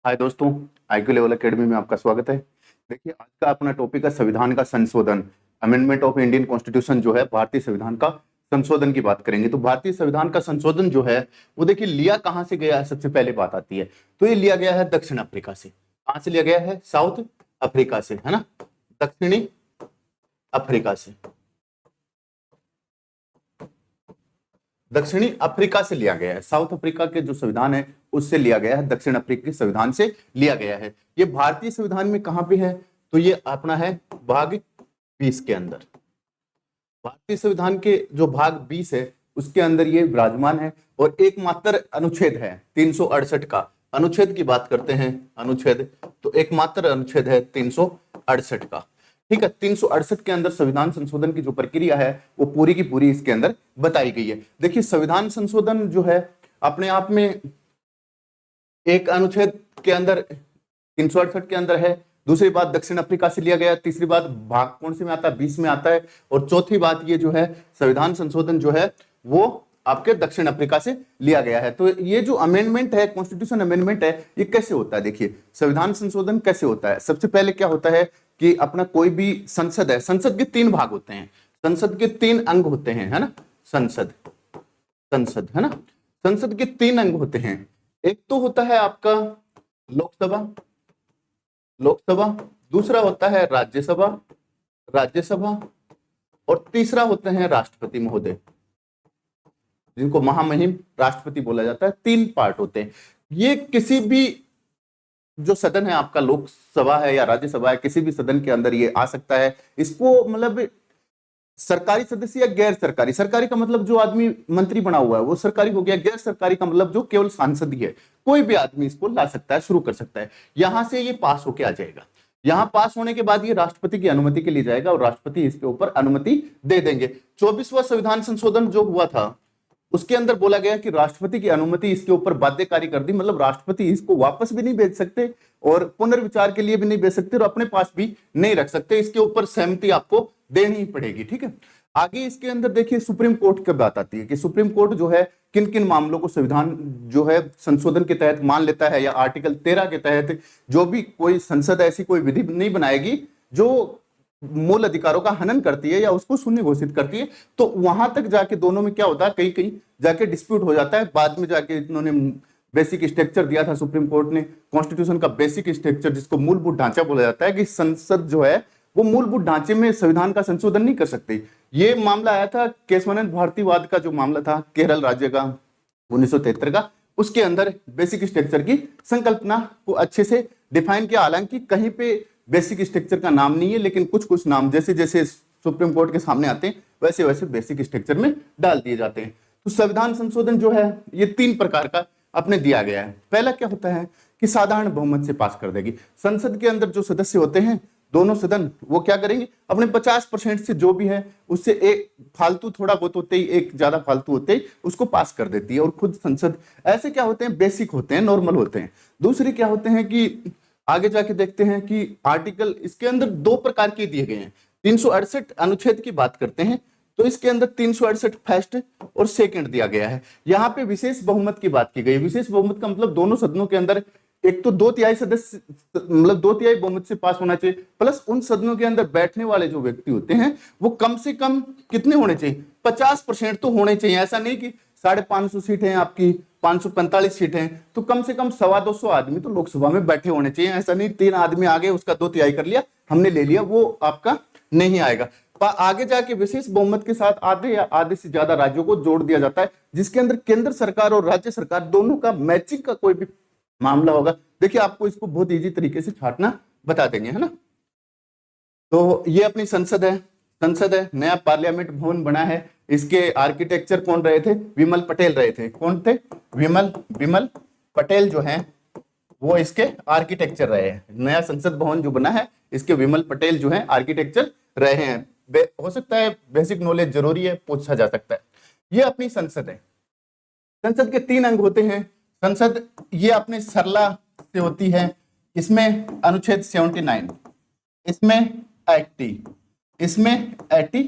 हाय दोस्तों, IQ level academy में आपका स्वागत है। देखिए, आज का अपना टॉपिक है संविधान का संशोधन। अमेंडमेंट ऑफ इंडियन कॉन्स्टिट्यूशन जो है, भारतीय संविधान का संशोधन की बात करेंगे। तो भारतीय संविधान का संशोधन जो है वो देखिए लिया कहां से गया है, सबसे पहले बात आती है। तो ये लिया गया है दक्षिण अफ्रीका से। कहां से लिया गया है? साउथ अफ्रीका से, है ना, दक्षिणी अफ्रीका से। दक्षिणी अफ्रीका से लिया गया है। साउथ अफ्रीका के जो संविधान है उससे लिया गया है, दक्षिण अफ्रीका के संविधान से लिया गया है। ये भारतीय संविधान में कहां पे है? तो ये अपना है भाग 20 के अंदर। भारतीय संविधान के जो भाग 20 है उसके अंदर ये विराजमान है। और एकमात्र अनुच्छेद है 368 का। अनुच्छेद की बात करते हैं, अनुच्छेद, तो एकमात्र अनुच्छेद है 368 का। ठीक है, 368 के अंदर संविधान संशोधन की जो प्रक्रिया है वो पूरी की पूरी इसके अंदर बताई गई है। देखिए, संविधान संशोधन जो है अपने आप में एक अनुच्छेद के अंदर 368 के अंदर है। दूसरी बात दक्षिण अफ्रीका से लिया गया। तीसरी बात भाग कौन से में आता है? 20 में आता है। और चौथी बात ये जो है संविधान संशोधन जो है वो आपके दक्षिण अफ्रीका से लिया गया है। तो ये जो अमेंडमेंट है, कॉन्स्टिट्यूशन अमेंडमेंट है, ये कैसे होता है? देखिए, संविधान संशोधन कैसे होता है। सबसे पहले क्या होता है कि अपना कोई भी संसद है, संसद के 3 भाग होते हैं, संसद के 3 अंग होते हैं, है ना। संसद, संसद, है ना, संसद के 3 अंग होते हैं। एक तो होता है आपका लोकसभा, लोकसभा। दूसरा होता है राज्यसभा, राज्यसभा। और तीसरा होते हैं राष्ट्रपति महोदय, जिनको महामहिम राष्ट्रपति बोला जाता है। 3 पार्ट होते हैं। ये किसी भी जो सदन है आपका, लोकसभा है या राज्यसभा है, किसी भी सदन के अंदर ये आ सकता है। इसको मतलब सरकारी सदस्य या गैर सरकारी, सरकारी का मतलब जो आदमी मंत्री बना हुआ है वो सरकारी हो गया। गैर सरकारी का मतलब जो केवल सांसद ही है, कोई भी आदमी इसको ला सकता है, शुरू कर सकता है। यहां से ये पास होके आ जाएगा। यहां पास होने के बाद ये राष्ट्रपति की अनुमति के लिए जाएगा और राष्ट्रपति इसके ऊपर अनुमति दे देंगे। 24वां संविधान संशोधन जो हुआ था उसके अंदर बोला गया कि राष्ट्रपति की अनुमति इसके ऊपर बाध्यकारी कर दी। मतलब राष्ट्रपति इसको वापस भी नहीं भेज सकते और पुनर्विचार के लिए भी नहीं भेज सकते और अपने पास भी नहीं रख सकते। इसके ऊपर सहमति आपको देनी ही पड़ेगी। ठीक है, आगे इसके अंदर देखिए सुप्रीम कोर्ट की बात आती है कि सुप्रीम कोर्ट जो है किन किन मामलों को संविधान जो है संशोधन के तहत मान लेता है, या आर्टिकल 13 के तहत जो भी कोई संसद ऐसी कोई विधि नहीं बनाएगी जो मूल अधिकारों का हनन करती है या उसको शून्य घोषित करती है, तो वहां तक जाके दोनों में क्या होता है, कहीं कहीं जाके डिस्प्यूट हो जाता है। बाद में जाके इन्होंने बेसिक स्ट्रक्चर दिया था सुप्रीम कोर्ट ने, कॉन्स्टिट्यूशन का बेसिक स्ट्रक्चर, जिसको मूलभूत ढांचा बोला जाता है, कि संसद जो है वो मूलभूत ढांचे में संविधान का संशोधन नहीं कर सकती। ये मामला आया था केशवानंद भारतीवाद का, जो मामला था केरल राज्य का 1973 का। उसके अंदर बेसिक स्ट्रक्चर की संकल्पना को अच्छे से डिफाइन किया। हालांकि कहीं पे बेसिक स्ट्रक्चर का नाम नहीं है, लेकिन कुछ कुछ नाम जैसे जैसे सुप्रीम कोर्ट के सामने आते हैं वैसे वैसे बेसिक स्ट्रक्चर में डाल दिए जाते हैं। तो संविधान संशोधन जो है ये 3 प्रकार का अपने दिया गया है। पहला क्या होता है कि साधारण बहुमत से पास कर देगी। संसद के अंदर जो सदस्य होते हैं, दोनों सदन, वो क्या करेंगे, अपने 50% से जो भी है उससे एक फालतू थोड़ा बहुत होते ही, एक ज्यादा फालतू होते ही उसको पास कर देती है। और खुद संसद ऐसे क्या होते हैं, बेसिक होते हैं, नॉर्मल होते हैं। दूसरे क्या होते हैं कि आगे जाके देखते हैं कि आर्टिकल इसके अंदर 2 प्रकार के दिए गए हैं। 368 अनुच्छेद की बात करते हैं तो इसके अंदर 368 फर्स्ट और सेकंड दिया गया है। यहाँ पे विशेष बहुमत की बात की गई। विशेष बहुमत का मतलब दोनों सदनों के अंदर एक तो 2/3 सदस्य, मतलब 2/3 बहुमत से पास होना चाहिए, प्लस उन सदनों के अंदर बैठने वाले जो व्यक्ति होते हैं वो कम से कम कितने होने चाहिए, 50% तो होने चाहिए। ऐसा नहीं कि 550 सीट है आपकी, 545 सीट हैं, तो कम से कम 250 आदमी तो लोकसभा में बैठे होने चाहिए। ऐसा नहीं 3 आदमी आ गए, उसका 2/3 कर लिया, हमने ले लिया, वो आपका नहीं आएगा। आगे जाके विशेष बहुमत के साथ आधे या आधे से ज्यादा राज्यों को जोड़ दिया जाता है, जिसके अंदर केंद्र सरकार और राज्य सरकार दोनों का मैचिंग का कोई भी मामला होगा। देखिए, आपको इसको बहुत इजी तरीके से छाटना बता देंगे, है ना। तो ये अपनी संसद है, संसद है, नया पार्लियामेंट भवन बना है। इसके आर्किटेक्चर कौन रहे थे? विमल पटेल रहे थे। कौन थे? विमल पटेल जो हैं वो इसके आर्किटेक्चर रहे हैं। नया संसद भवन जो बना है इसके विमल पटेल जो है आर्किटेक्चर रहे हैं। हो सकता है बेसिक नॉलेज जरूरी है, पूछा जा सकता है। ये अपनी संसद है। संसद के 3 अंग होते हैं। संसद ये अपने सरला से होती है। इसमें अनुच्छेद 79, इसमें 80, इसमें 81,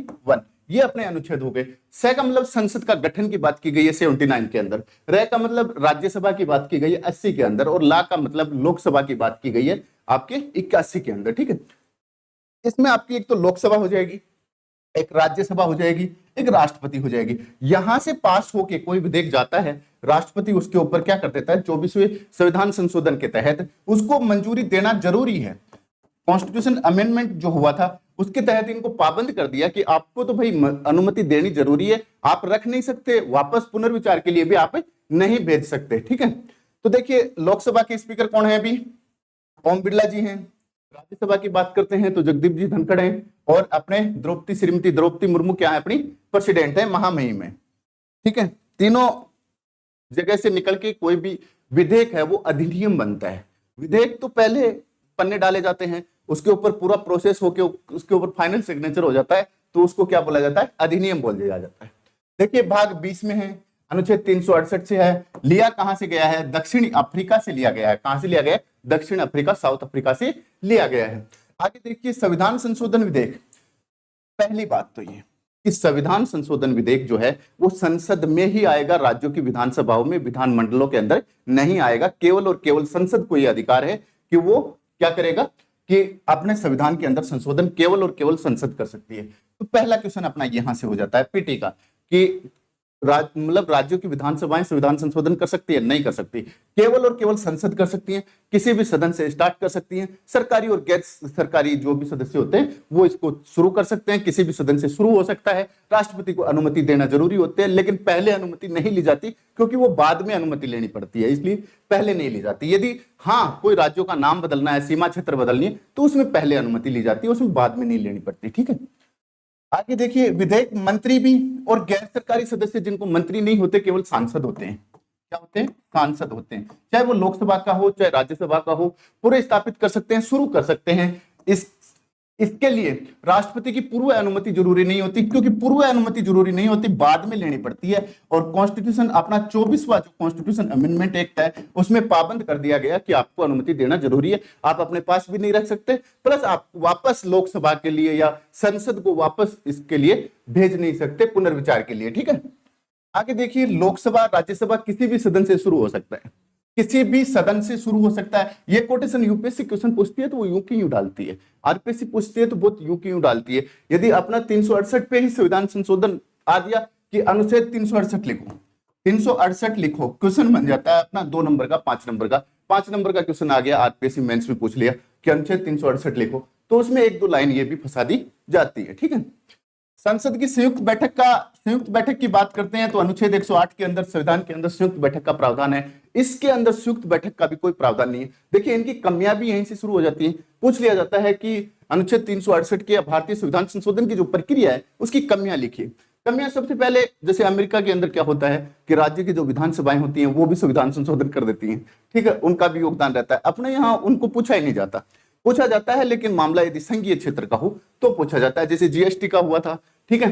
ये अपने अनुच्छेद हो गए। स का मतलब संसद का गठन की बात की गई है 79 के अंदर, र का मतलब राज्यसभा की बात की गई है 80 के अंदर, और ला का मतलब लोकसभा की बात की गई है आपके 81 के अंदर। ठीक है, इसमें आपकी एक तो लोकसभा हो जाएगी, एक राज्यसभा हो जाएगी, एक राष्ट्रपति हो जाएगी। यहां से पास होके कोई विधेयक जाता है, राष्ट्रपति उसके ऊपर क्या कर देता है, 24वें संविधान संशोधन के तहत उसको मंजूरी देना जरूरी है। कॉन्स्टिट्यूशन अमेंडमेंट जो हुआ था उसके तहत इनको पाबंद कर दिया कि आपको तो भाई अनुमति देनी जरूरी है, आप रख नहीं सकते, वापस पुनर्विचार के लिए भी आप नहीं भेज सकते। ठीक है, तो देखिए लोकसभा के स्पीकर कौन है अभी, ओम बिरला जी हैं। राज्यसभा की बात करते हैं तो जगदीप जी धनखड़ हैं, और अपने श्रीमती द्रौपदी मुर्मू क्या है, अपनी प्रेसिडेंट है, महामहिम है। ठीक है, तीनों जगह से निकल के कोई भी विधेयक है वो अधिनियम बनता है। विधेयक तो पहले पन्ने डाले जाते हैं, उसके ऊपर पूरा प्रोसेस होके उसके ऊपर फाइनल सिग्नेचर हो जाता है, तो उसको क्या बोला जाता है, अधिनियम बोल दिया जाता है। देखिए भाग 20 में है, अनुच्छेद 368 से है, लिया कहां से गया है, दक्षिण अफ्रीका से लिया गया है। कहां से लिया गया है, दक्षिण अफ्रीका, साउथ अफ्रीका से लिया गया है। आगे देखिए संविधान संशोधन विधेयक। पहली बात तो ये कि संविधान संशोधन विधेयक जो है वो संसद में ही आएगा, राज्यों की विधानसभाओं में, विधानमंडलों के अंदर नहीं आएगा। केवल और केवल संसद को यह अधिकार है कि वो क्या करेगा कि अपने संविधान के अंदर संशोधन केवल और केवल संसद कर सकती है। तो पहला क्वेश्चन अपना यहां से हो जाता है पीटी का कि मतलब राज्यों की विधानसभाएं संविधान संशोधन कर सकती है, नहीं कर सकती, केवल और केवल संसद कर सकती है। किसी भी सदन से स्टार्ट कर सकती है, सरकारी और गैर सरकारी जो भी सदस्य होते हैं वो इसको शुरू कर सकते हैं, किसी भी सदन से शुरू हो सकता है। राष्ट्रपति को अनुमति देना जरूरी होती है, लेकिन पहले अनुमति नहीं ली जाती क्योंकि वो बाद में अनुमति लेनी पड़ती है, इसलिए पहले नहीं ली जाती। यदि हाँ कोई राज्यों का नाम बदलना है, सीमा क्षेत्र बदलनी है, तो उसमें पहले अनुमति ली जाती है, उसमें बाद में नहीं लेनी पड़ती। ठीक है, आगे देखिए विधेयक मंत्री भी और गैर सरकारी सदस्य, जिनको मंत्री नहीं होते, केवल सांसद होते हैं। क्या होते हैं, सांसद होते हैं, चाहे वो लोकसभा का हो चाहे राज्यसभा का हो, पूरे स्थापित कर सकते हैं, शुरू कर सकते हैं। इसके लिए राष्ट्रपति की पूर्व अनुमति जरूरी नहीं होती, क्योंकि पूर्व अनुमति जरूरी नहीं होती, बाद में लेनी पड़ती है। और कॉन्स्टिट्यूशन अपना 24वां जो कॉन्स्टिट्यूशन अमेंडमेंट एक्ट है उसमें पाबंद कर दिया गया कि आपको अनुमति देना जरूरी है, आप अपने पास भी नहीं रख सकते, प्लस आप वापस लोकसभा के लिए या संसद को वापस इसके लिए भेज नहीं सकते पुनर्विचार के लिए। ठीक है, आगे देखिए लोकसभा राज्यसभा किसी भी सदन से शुरू हो सकता है, किसी भी सदन से शुरू हो सकता है। ये कोटेशन यूपीएससी क्वेश्चन पूछती है तो वो यूं की यूं डालती है, आरपीएससी पूछती है तो बहुत यूं की यूं डालती है। यदि अपना 368 पे ही संविधान संशोधन आ दिया कि अनुच्छेद 368 लिखो, 368 लिखो, क्वेश्चन बन जाता है अपना 2 नंबर का, 5 नंबर का। 5 नंबर का क्वेश्चन आ गया, आरपीएससी मेंस में पूछ लिया कि अनुच्छेद 368 लिखो, तो उसमें 1-2 लाइन ये भी फंसा दी जाती है। ठीक है, संसद की संयुक्त बैठक की बात करते हैं तो अनुच्छेद 108 के अंदर संविधान के अंदर संयुक्त बैठक का प्रावधान है। इसके अंदर संयुक्त बैठक का भी कोई प्रावधान नहीं है। देखिए इनकी कमियां भी यहीं से शुरू हो जाती हैं। पूछ लिया जाता है कि अनुच्छेद 368 के भारतीय संविधान संशोधन की जो प्रक्रिया है उसकी कमियां लिखिए। कमियां सबसे पहले, जैसे अमेरिका के अंदर क्या होता है कि राज्य की जो विधानसभाएं होती हैं वो भी संविधान संशोधन कर देती हैं। ठीक है, उनका भी योगदान रहता है। अपने यहाँ उनको पूछा ही नहीं जाता, पूछा जाता है लेकिन मामला यदि संघीय क्षेत्र का हो तो पूछा जाता है, जैसे जीएसटी का हुआ था। ठीक है,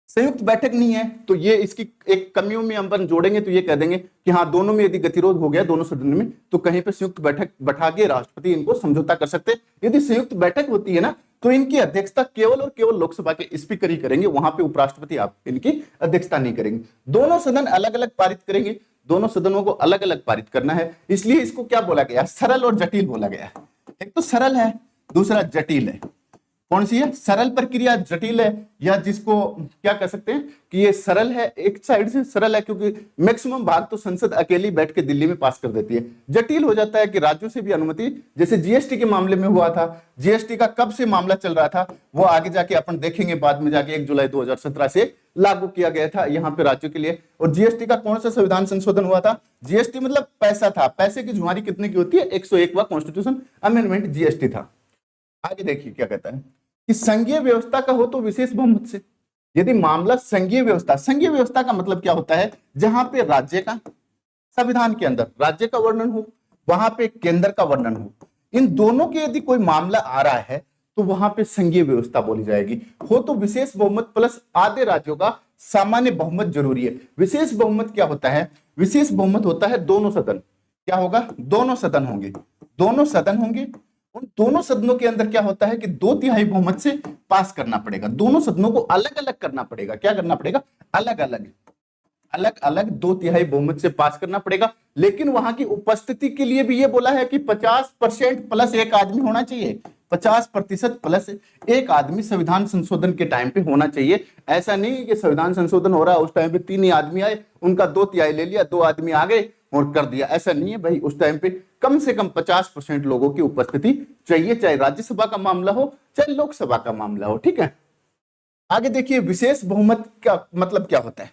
संयुक्त बैठक नहीं है तो ये इसकी एक कमियों में अपन जोड़ेंगे तो ये कह देंगे कि हाँ दोनों में यदि गतिरोध हो गया दोनों सदन में तो कहीं पे संयुक्त बैठक बैठा के राष्ट्रपति इनको समझौता कर सकते हैं। यदि संयुक्त बैठक होती है ना तो इनकी अध्यक्षता केवल और केवल लोकसभा के स्पीकर ही करेंगे, वहां पे उपराष्ट्रपति आप इनकी अध्यक्षता नहीं करेंगे। दोनों सदन अलग अलग पारित करेंगे, दोनों सदनों को अलग अलग पारित करना है, इसलिए इसको क्या बोला गया, सरल और जटिल बोला गया। एक तो सरल है, दूसरा जटिल है। कौन सी है, सरल प्रक्रिया, जटिल है, या जिसको क्या कह सकते हैं कि ये सरल है, एक साइड से सरल है क्योंकि मैक्सिमम भाग तो संसद अकेली बैठ के दिल्ली में पास कर देती है। जटिल हो जाता है कि राज्यों से भी अनुमति, जैसे जीएसटी के मामले में हुआ था। जीएसटी का कब से मामला चल रहा था वो आगे जाके अपन देखेंगे, बाद में जाके 1 जुलाई 2017 से लागू किया गया था यहाँ पे राज्यों के लिए। और जीएसटी का कौन सा संविधान संशोधन हुआ था, जीएसटी मतलब पैसा था, पैसे की जुआरी कितने की होती है, 101वां कॉन्स्टिट्यूशन अमेंडमेंट जीएसटी था। आगे देखिए क्या कहता है कि संघीय व्यवस्था का हो तो विशेष बहुमत से। यदि मामला संघीय व्यवस्था का मतलब क्या होता है, जहां पे राज्य का संविधान के अंदर राज्य का वर्णन हो, वहां पे केंद्र का वर्णन हो, इन दोनों के यदि कोई मामला आ रहा है तो वहां पे संघीय व्यवस्था बोली जाएगी। हो तो विशेष बहुमत प्लस आधे राज्यों का सामान्य बहुमत जरूरी है। विशेष बहुमत क्या होता है, विशेष बहुमत होता है दोनों सदन, क्या होगा, दोनों सदन होंगे, दोनों सदन होंगे उन दोनों सदनों के अंदर क्या होता है कि 2/3 बहुमत से पास करना पड़ेगा। दोनों सदनों को अलग अलग करना पड़ेगा। क्या करना पड़ेगा? अलग अलग, अलग अलग 2/3 बहुमत से पास करना पड़ेगा। लेकिन वहां की उपस्थिति के लिए भी ये बोला है कि 50% प्लस एक आदमी होना चाहिए। 50% प्लस एक आदमी संविधान संशोधन के टाइम पे होना चाहिए। ऐसा नहीं कि संविधान संशोधन हो रहा है उस टाइम पे 3 ही आदमी आए, उनका 2/3 ले लिया, 2 आदमी आ गए और कर दिया। ऐसा नहीं है भाई, उस टाइम पे कम से कम 50% लोगों की उपस्थिति चाहिए, चाहे राज्यसभा का मामला हो चाहे लोकसभा का मामला हो। ठीक है, आगे देखिए विशेष बहुमत का मतलब क्या होता है।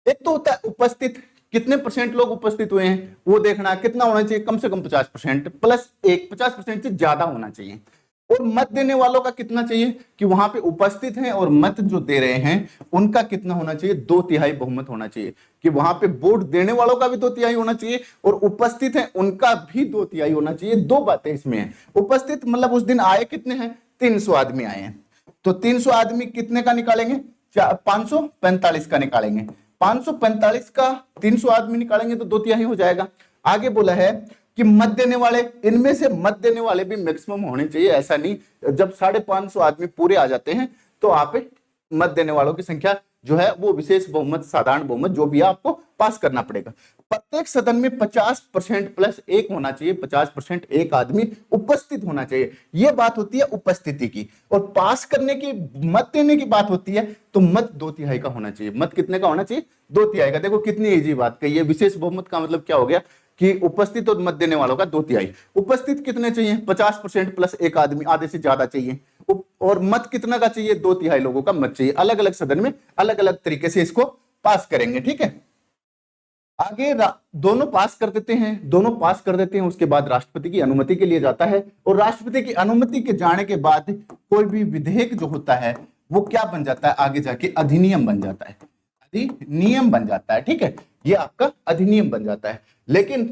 एक तो होता है उपस्थित, कितने परसेंट लोग उपस्थित हुए हैं वो देखना। कितना होना चाहिए? कम से कम 50% प्लस एक, 50% से ज्यादा होना चाहिए। और मत देने वालों का कितना चाहिए कि वहां पे उपस्थित हैं और मत जो दे रहे हैं उनका कितना होना चाहिए? 2/3 बहुमत होना चाहिए। कि वहां पे वोट देने वालों का भी 2/3 होना चाहिए और उपस्थित है उनका भी 2/3 होना चाहिए। दो बातें इसमें है। उपस्थित मतलब उस दिन आए कितने हैं? 300 आदमी आए हैं, तो 300 आदमी कितने का निकालेंगे? 545 का निकालेंगे। 545 का 300 आदमी निकालेंगे तो 2/3 हो जाएगा। आगे बोला है कि मत देने वाले, इनमें से मत देने वाले भी मैक्सिमम होने चाहिए। ऐसा नहीं जब 550 आदमी पूरे आ जाते हैं तो आप मत देने वालों की संख्या जो है वो विशेष बहुमत, साधारण बहुमत जो भी है आपको पास करना पड़ेगा। प्रत्येक सदन में 50% प्लस एक होना चाहिए। 50% एक आदमी उपस्थित होना चाहिए। यह बात होती है उपस्थिति की। और पास करने की, मत देने की बात होती है तो मत 2/3 का होना चाहिए। मत कितने का होना चाहिए? 2/3 का। देखो कितनी इजी बात कही है। विशेष बहुमत का मतलब क्या हो गया कि उपस्थित और मत देने वालों का 2/3। उपस्थित कितने चाहिए? 50% प्लस एक आदमी, आधे से ज्यादा चाहिए। और मत कितना का चाहिए? 2/3 लोगों का मत चाहिए। अलग अलग सदन में अलग अलग तरीके से इसको पास करेंगे। ठीक है, आगे दोनों पास कर देते हैं, दोनों पास कर देते हैं। उसके बाद राष्ट्रपति की अनुमति के लिए जाता है और राष्ट्रपति की अनुमति के जाने के बाद कोई भी विधेयक जो होता है वो क्या बन जाता है? आगे जाके अधिनियम बन जाता है। अधिनियम बन जाता है। ठीक है, ये आपका अधिनियम बन जाता है। लेकिन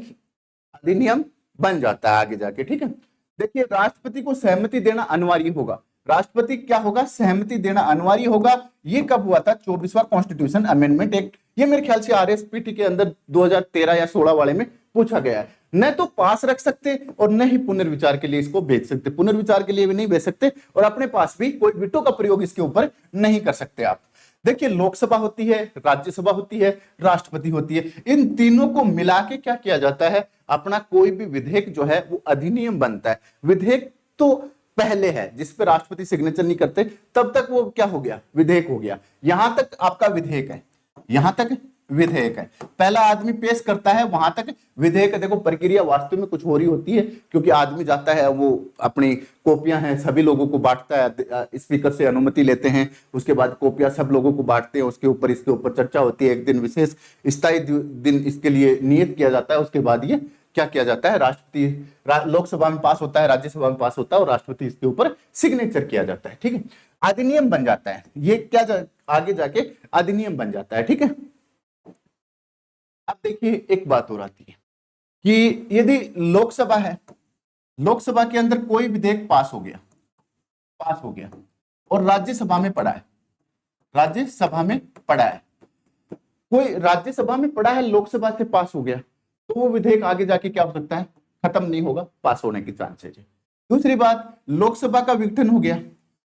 अधिनियम बन जाता है आगे जाके। ठीक है, देखिए राष्ट्रपति को सहमति देना अनिवार्य होगा। राष्ट्रपति क्या होगा? सहमति देना अनिवार्य होगा। ये कब हुआ था? 24वां कॉन्स्टिट्यूशन अमेंडमेंट एक्ट। ये मेरे ख्याल से आरएसपीटी के अंदर 2013 या 16 वाले में पूछा गया है। न तो पास रख सकते और न ही पुनर्विचार के लिए इसको भेज सकते। पुनर्विचार के लिए भी नहीं भेज सकते और अपने पास भी कोई विटो का प्रयोग इसके ऊपर नहीं कर सकते आप। देखिए लोकसभा होती है, राज्यसभा होती है, राष्ट्रपति होती है। इन तीनों को मिला के क्या किया जाता है? अपना कोई भी विधेयक जो है वो अधिनियम बनता है। विधेयक तो पहले है जिस पे राष्ट्रपति सिग्नेचर नहीं करते, तब तक वो क्या हो गया? विधेयक हो गया। यहां तक आपका विधेयक है, यहां तक विधेयक है। पहला आदमी पेश करता है, वहां तक विधेयक। देखो प्रक्रिया वास्तव में कुछ हो रही होती है क्योंकि आदमी जाता है, वो अपनी कॉपियां हैं सभी लोगों को बांटता है, स्पीकर से अनुमति लेते हैं, उसके बाद कॉपियां सब लोगों को बांटते हैं, उसके ऊपर इसके ऊपर चर्चा होती है। एक दिन विशेष स्थायी दिन इसके लिए नियत किया जाता है। उसके बाद ये क्या किया जाता है? राष्ट्रपति लोकसभा में पास होता है, राज्यसभा में पास होता है और राष्ट्रपति इसके ऊपर सिग्नेचर किया जाता है। ठीक है, अधिनियम बन जाता है। ये क्या आगे जाके अधिनियम बन जाता है। ठीक है, अब देखिए एक बात और आती है कि यदि लोकसभा है, लोकसभा के अंदर कोई विधेयक पास हो गया और राज्यसभा में पड़ा है, राज्यसभा में पड़ा है, कोई राज्यसभा में पड़ा है, लोकसभा से पास हो गया, तो वो विधेयक आगे जाके क्या हो सकता है? खत्म नहीं होगा, पास होने की चांसेज है। दूसरी बात, लोकसभा का विघटन हो गया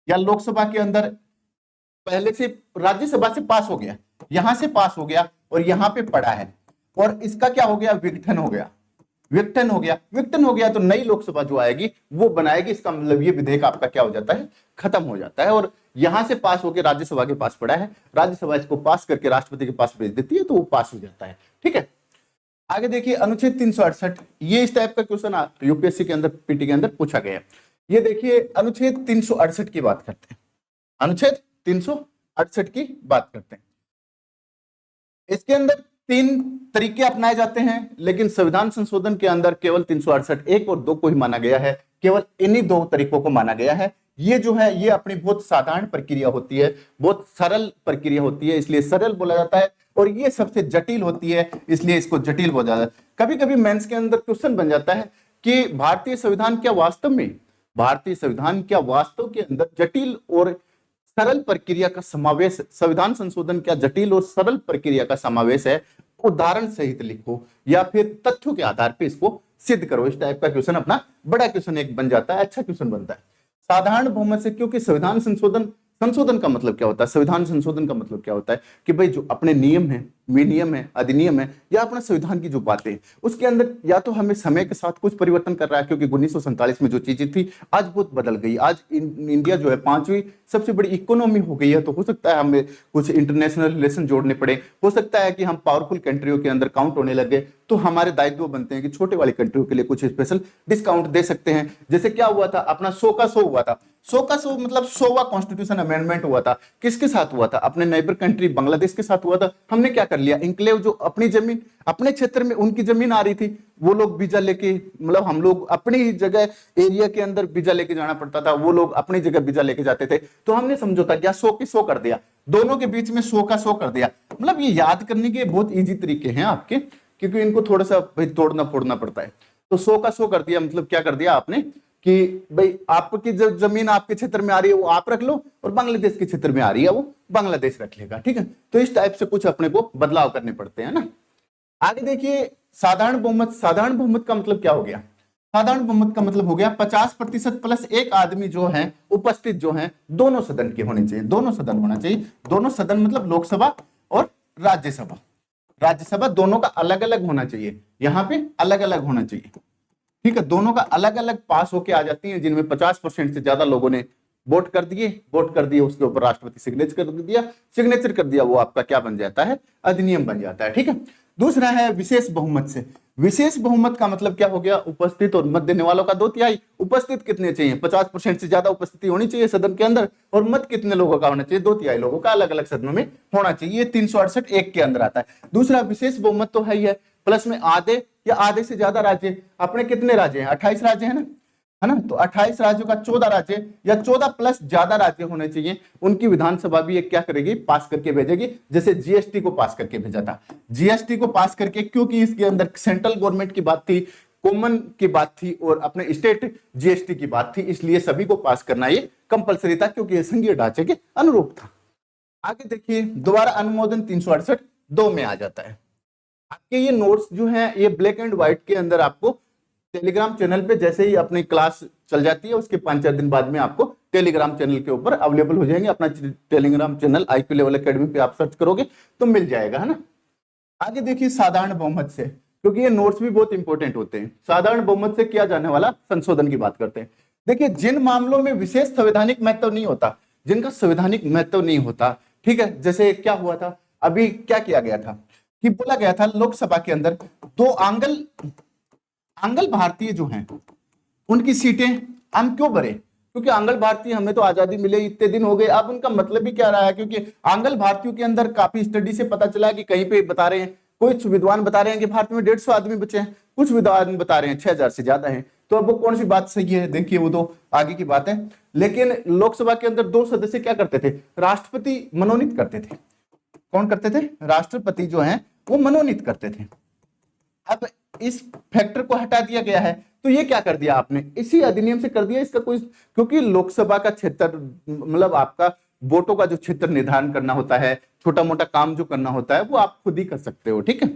या लोकसभा के अंदर पहले से राज्यसभा से पास हो गया, यहां से पास हो गया और यहां पे पड़ा है और इसका क्या हो गया? विघटन हो गया। विघटन हो गया तो नई लोकसभा जो आएगी वो बनाएगी। इसका मतलब ये विधेयक आपका क्या हो जाता है? खत्म हो जाता है। और यहां से पास होकर राज्यसभा के पास पड़ा है, राज्यसभा इसको पास करके राष्ट्रपति के पास भेज देती है तो वो पास हो जाता है। ठीक है, आगे देखिए अनुच्छेद 368। ये इस टाइप का क्वेश्चन यूपीएससी के अंदर, पीटी के अंदर पूछा गया है। ये देखिए अनुच्छेद 368 की बात करते हैं। अनुच्छेद 368 की बात करते हैं। इसके अंदर 3 तरीके अपनाए जाते हैं, लेकिन संविधान संशोधन के अंदर केवल 368 1 और 2 को ही माना गया है। केवल इन्हीं 2 तरीकों को माना गया है। ये जो है ये अपनी बहुत साधारण प्रक्रिया होती है, बहुत सरल प्रक्रिया होती है, इसलिए सरल बोला जाता है। और ये सबसे जटिल होती है, इसलिए इसको जटिल बोला जाता है। कभी कभी मेंस के अंदर क्वेश्चन बन जाता है कि भारतीय संविधान क्या वास्तव के अंदर जटिल और सरल प्रक्रिया का समावेश, संविधान संशोधन क्या जटिल और सरल प्रक्रिया का समावेश है? उदाहरण सहित लिखो या फिर तथ्यों के आधार पर इसको सिद्ध करो। इस टाइप का क्वेश्चन अपना बड़ा क्वेश्चन एक बन जाता है, अच्छा क्वेश्चन बनता है। साधारण बहुमत से, क्योंकि संविधान संशोधन का मतलब क्या होता है, संविधान संशोधन का मतलब क्या होता है कि भाई जो अपने नियम है, विनियम है, अधिनियम है, या अपना संविधान की जो बातें हैं उसके अंदर या तो हमें समय के साथ कुछ परिवर्तन कर रहा है, क्योंकि 1947 में जो चीजें थी आज बहुत बदल गई। आज इंडिया जो है 5वीं सबसे बड़ी इकोनॉमी हो गई है, तो हो सकता है हमें कुछ इंटरनेशनल रिलेशन जोड़ने पड़े, हो सकता है कि हम पावरफुल कंट्रियों के अंदर काउंट होने लगे, तो हमारे दायित्व बनते हैं कि छोटे वाली कंट्रियों के लिए कुछ स्पेशल डिस्काउंट दे सकते हैं। जैसे क्या हुआ था, अपना 100 का 100 हुआ था, 100 का 100 मतलब 100वां कॉन्स्टिट्यूशन अमेंडमेंट हुआ था, किसके साथ हुआ था, अपने नेबर कंट्री बांग्लादेश के साथ हुआ था। हमने क्या कर लिया, इंक्लेव जो अपनी जमीन अपने क्षेत्र में उनकी जमीन आ रही थी, वो लोग वीजा लेके, मतलब हम लोग अपनी जगह एरिया के अंदर वीजा लेके जाना पड़ता था, वो लोग अपनी जगह वीजा लेके जाते थे, तो हमने समझौता किया 100 की 100 कर दिया, दोनों के बीच में 100 का 100 कर दिया। मतलब ये याद करने के बहुत इजी तरीके हैं आपके, क्योंकि इनको थोड़ा सा तोड़ना फोड़ना पड़ता है। तो 100 का 100 कर दिया, मतलब क्या कर दिया आपने कि भाई आपकी जो जमीन आपके क्षेत्र में आ रही है वो आप रख लो, और बांग्लादेश के क्षेत्र में आ रही है वो बांग्लादेश रख लेगा, ठीक है। तो इस टाइप से कुछ अपने को बदलाव करने पड़ते हैं ना। आगे देखिए साधारण बहुमत। साधारण बहुमत का मतलब क्या हो गया, साधारण बहुमत का मतलब हो गया 50% प्लस एक आदमी जो है उपस्थित जो है दोनों सदन के होने चाहिए, दोनों सदन होना चाहिए। दोनों सदन मतलब लोकसभा और राज्यसभा, राज्यसभा दोनों का अलग अलग होना चाहिए, यहाँ पे अलग अलग होना चाहिए, ठीक है। दोनों का अलग अलग पास होके आ जाती हैं, जिनमें 50% से ज्यादा लोगों ने वोट कर दिए, उसके ऊपर राष्ट्रपति सिग्नेचर कर दिया, वो आपका क्या बन जाता है, अधिनियम बन जाता है, ठीक है। दूसरा है विशेष बहुमत से। विशेष बहुमत का मतलब क्या हो गया, उपस्थित और मत देने वालों का 2/3। उपस्थित कितने चाहिए, 50% से ज्यादा उपस्थिति होनी चाहिए सदन के अंदर, और मत कितने लोगों का होना चाहिए, 2/3 लोगों का अलग अलग सदनों में होना चाहिए। 368 एक के अंदर आता है। दूसरा विशेष बहुमत तो है ही है, प्लस में आधे या आधे से ज्यादा राज्य। अपने कितने राज्य हैं, 28 राज्य है ना, तो 28 राज्यों का 14 राज्य या 14 प्लस ज्यादा राज्य होने चाहिए, उनकी विधानसभा भी एक क्या करेगी, पास करके भेजेगी। जैसे जीएसटी को पास करके भेजा था, जीएसटी को पास करके, क्योंकि इसके अंदर सेंट्रल गवर्नमेंट की बात थी, कॉमन की बात थी, और अपने स्टेट जीएसटी की बात थी, इसलिए सभी को पास करना ये कंपलसरी था, क्योंकि ये संघीय ढांचे के अनुरूप था। आगे देखिए दोबारा अनुमोदन 368 2 में आ जाता है। आपके ये नोट्स जो हैं ये ब्लैक एंड व्हाइट के अंदर आपको टेलीग्राम चैनल पे जैसे ही अपनी क्लास चल जाती है उसके 5-4 दिन बाद में आपको टेलीग्राम चैनल के ऊपर अवेलेबल हो जाएंगे। अपना Telegram channel IQ level academy पे आप सर्च करोगे तो मिल जाएगा, है ना। आगे देखिए साधारण बहुमत से, क्योंकि ये नोट्स भी बहुत इंपॉर्टेंट होते हैं। साधारण बहुमत से किया जाने वाला संशोधन की बात करते हैं। देखिए जिन मामलों में विशेष संवैधानिक महत्व नहीं होता, जिनका संवैधानिक महत्व नहीं होता, ठीक है, जैसे क्या हुआ था अभी, क्या किया गया था कि बोला गया था लोकसभा के अंदर 2 आंग्ल भारतीय जो हैं उनकी सीटें हम क्यों भरे, क्योंकि आंग्ल भारतीय हमें तो आजादी मिले इतने दिन हो गए। अब उनका मतलब भी क्या रहा है, क्योंकि आंग्ल भारतीयों के अंदर काफी स्टडी से पता चला कि कहीं पे बता रहे हैं, कुछ विद्वान बता रहे हैं कि भारत में 150 आदमी बचे हैं, कुछ विद्वान बता रहे हैं 6000 से ज्यादा हैं। तो अब वो कौन सी बात सही है, देखिए वो तो आगे की बात है। लेकिन लोकसभा के अंदर 2 सदस्य क्या करते थे, राष्ट्रपति मनोनीत करते थे। कौन करते थे, राष्ट्रपति जो है वो मनोनीत करते थे। अब इस फैक्टर को हटा दिया गया है, तो ये क्या कर दिया आपने, इसी अधिनियम से कर दिया इसका कोई, क्योंकि लोकसभा का क्षेत्र मतलब आपका वोटों का जो क्षेत्र निर्धारण करना होता है, छोटा मोटा काम जो करना होता है वो आप खुद ही कर सकते हो, ठीक है।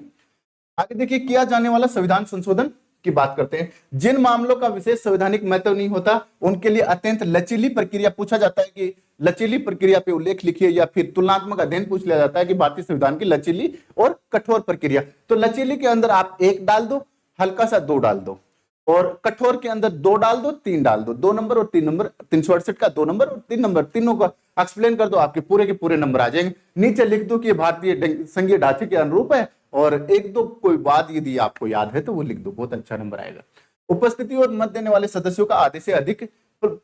आगे देखिए किया जाने वाला संविधान संशोधन की बात करते हैं। जिन मामलों का विशेष संवैधानिक महत्व नहीं होता उनके लिए अत्यंत लचीली प्रक्रिया, पूछा जाता है कि लचीली प्रक्रिया पे उल्लेख लिखिए, या फिर तुलनात्मक अध्ययन पूछ लिया जाता है कि भारतीय संविधान की लचीली और कठोर प्रक्रिया। तो लचीली के अंदर आप 1 डाल दो, हल्का सा 2 डाल दो, और कठोर के अंदर 2 डाल दो, 3 डाल दो, 2 नंबर और 3 नंबर, 368 का 2 नंबर और 3 नंबर, तीनों का एक्सप्लेन कर दो, आपके पूरे के पूरे नंबर आ जाएंगे। नीचे लिख दो कि भारतीय संघीय ढांचे के अनुरूप है, और 1-2 कोई बात यदि आपको याद है तो वो लिख दो, बहुत अच्छा नंबर आएगा। उपस्थिति और मत देने वाले सदस्यों का आधे से अधिक,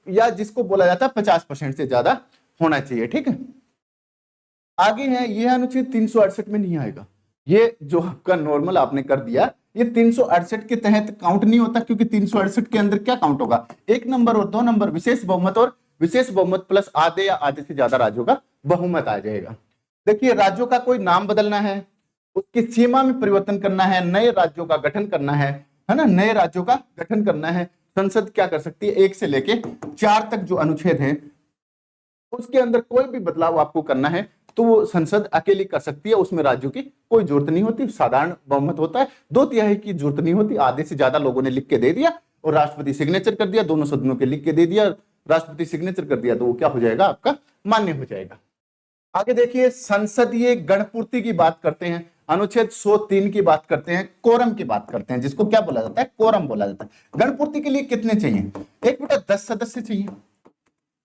या जिसको बोला जाता है 50% से ज्यादा होना चाहिए, ठीक है। आगे है ये अनुच्छेद 368 में नहीं आएगा, ये जो आपका नॉर्मल आपने कर दिया ये 368 के तहत काउंट नहीं होता, क्योंकि 368 के अंदर क्या काउंट होगा, 1 नंबर और 2 नंबर विशेष बहुमत, और विशेष बहुमत प्लस आधे या आधे से ज्यादा राज्यों का बहुमत आ जाएगा। देखिए राज्यों का कोई नाम बदलना है, उसकी सीमा में परिवर्तन करना है, नए राज्यों का गठन करना है ना, नए राज्यों का गठन करना है। संसद क्या कर सकती है, 1 से लेके 4 तक जो अनुच्छेद है उसके अंदर कोई भी बदलाव आपको करना है तो वो संसद अकेली कर सकती है, उसमें राज्यों की कोई जरूरत नहीं होती, साधारण बहुमत होता है, 2/3 की जरूरत नहीं होती, आधे से ज्यादा लोगों ने लिख के दे दिया और राष्ट्रपति सिग्नेचर कर दिया, दोनों सदनों के लिख के दे दिया, राष्ट्रपति सिग्नेचर कर दिया, तो वो क्या हो जाएगा, आपका मान्य हो जाएगा। आगे देखिए, संसदीय गणपूर्ति की बात करते हैं, अनुच्छेद 103 की बात करते हैं, कोरम की बात करते हैं, जिसको क्या बोला जाता है, कोरम बोला जाता है। गणपूर्ति के लिए कितने चाहिए, 1/10 सदस्य चाहिए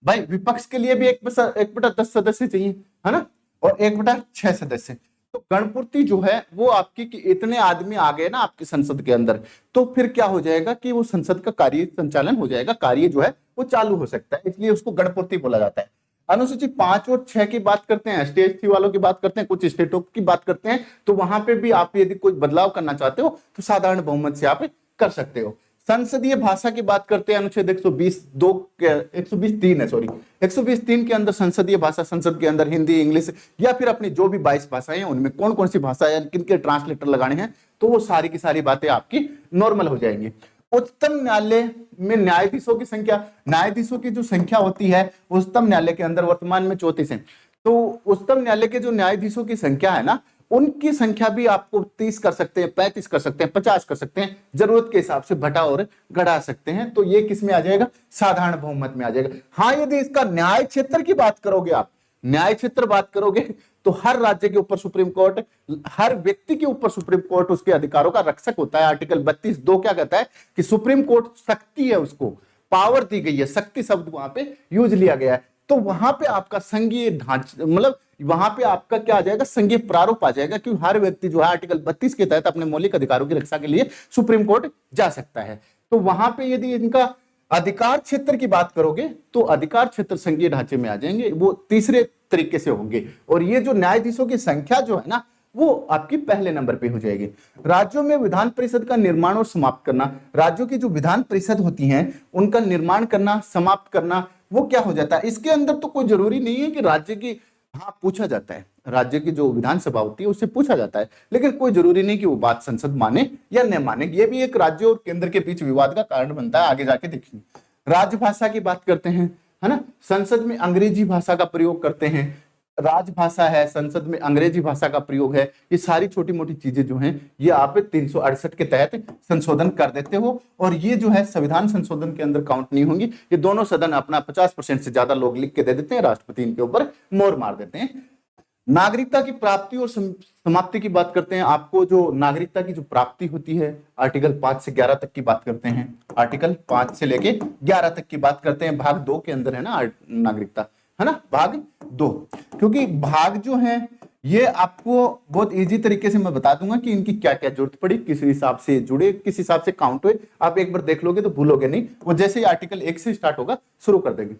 भाई, विपक्ष के लिए भी 1/10 सदस्य चाहिए, है ना, और 1/6 सदस्य। तो गणपूर्ति जो है वो आपकी कि इतने आदमी आ गए ना आपकी संसद के अंदर, तो फिर क्या हो जाएगा कि वो संसद का कार्य संचालन हो जाएगा, कार्य जो है वो चालू हो सकता है, इसलिए उसको गणपूर्ति बोला जाता है। अनुसूची 5 और 6 की बात करते हैं, ST ST वालों की बात करते हैं, कुछ स्टेटों की बात करते हैं, तो वहां पे भी आप यदि कोई बदलाव करना चाहते हो तो साधारण बहुमत से आप कर सकते हो। संसदीय भाषा की बात करते हैं, अनुच्छेद 120(3) है, सॉरी 120(3) के अंदर संसदीय भाषा, संसद के अंदर हिंदी, इंग्लिश या फिर अपनी जो भी 22 भाषाएं हैं उनमें कौन कौन सी भाषा है, किन के ट्रांसलेटर लगाने हैं, तो वो सारी की सारी बातें आपकी नॉर्मल हो जाएंगी। उच्चतम न्यायालय में न्यायाधीशों की संख्या, न्यायाधीशों की जो संख्या होती है उच्चतम न्यायालय के अंदर वर्तमान में 34 है, तो उच्चतम न्यायालय के जो न्यायाधीशों की संख्या है ना, उनकी संख्या भी आपको 30 कर सकते हैं, 35 कर सकते हैं, 50 कर सकते हैं, जरूरत के हिसाब से घटा और बढ़ा सकते हैं, तो ये किस में आ जाएगा, साधारण बहुमत में आ जाएगा। हाँ, यदि इसका न्याय क्षेत्र की बात करोगे, आप न्याय क्षेत्र बात करोगे तो हर राज्य के ऊपर सुप्रीम कोर्ट, हर व्यक्ति के ऊपर सुप्रीम कोर्ट उसके अधिकारों का रक्षक होता है। आर्टिकल 32(2) क्या कहता है कि सुप्रीम कोर्ट शक्ति है, उसको पावर दी गई है, शक्ति शब्द वहां पे यूज लिया गया है, तो वहां पे आपका संघीय ढांचा, मतलब वहां पे आपका क्या आ जाएगा, संघीय प्रारूप आ जाएगा, क्योंकि हर व्यक्ति जो है आर्टिकल 32 के तहत अपने मौलिक अधिकारों की रक्षा के लिए सुप्रीम कोर्ट जा सकता है। तो वहां पे यदि इनका अधिकार क्षेत्र की बात करोगे तो अधिकार क्षेत्र संघीय ढांचे में आ जाएंगे, वो तीसरे तरीके से होंगे, और ये जो न्यायाधीशों की संख्या जो है ना, वो आपकी पहले नंबर पे हो जाएगी। राज्यों में विधान परिषद का निर्माण और समाप्त करना, राज्यों की जो विधान परिषद होती हैं उनका निर्माण करना, समाप्त करना, वो क्या हो जाता है, इसके अंदर तो कोई जरूरी नहीं है कि राज्य की, हाँ पूछा जाता है, राज्य की जो विधानसभा होती है उससे पूछा जाता है, लेकिन कोई जरूरी नहीं कि वो बात संसद माने या न माने, ये भी एक राज्य और केंद्र के बीच विवाद का कारण बनता है, आगे जाके देखिए। राजभाषा की बात करते हैं, है ना, संसद में अंग्रेजी भाषा का प्रयोग करते हैं, राजभाषा है, संसद में अंग्रेजी भाषा का प्रयोग है, ये सारी छोटी मोटी चीजें जो हैं ये आप 368 के तहत संशोधन कर देते हो, और ये जो है संविधान संशोधन के अंदर काउंट नहीं होंगी, ये दोनों सदन अपना 50% से ज्यादा लोग लिख के दे देते हैं, राष्ट्रपति इनके ऊपर मोहर मार देते हैं। नागरिकता की प्राप्ति और समाप्ति की बात करते हैं, आपको जो नागरिकता की जो प्राप्ति होती है आर्टिकल 5 से 11 तक की बात करते हैं, आर्टिकल 5 से लेके 11 तक की बात करते हैं, भाग 2 के अंदर है ना नागरिकता, है ना, भाग 2, क्योंकि भाग जो है ये आपको बहुत इजी तरीके से मैं बता दूंगा कि इनकी क्या क्या जरूरत पड़ी, किस हिसाब से जुड़े, किस हिसाब से काउंट हुए, आप एक बार देख लोगे तो भूलोगे नहीं, वो जैसे ही आर्टिकल 1 से स्टार्ट होगा शुरू कर देंगे।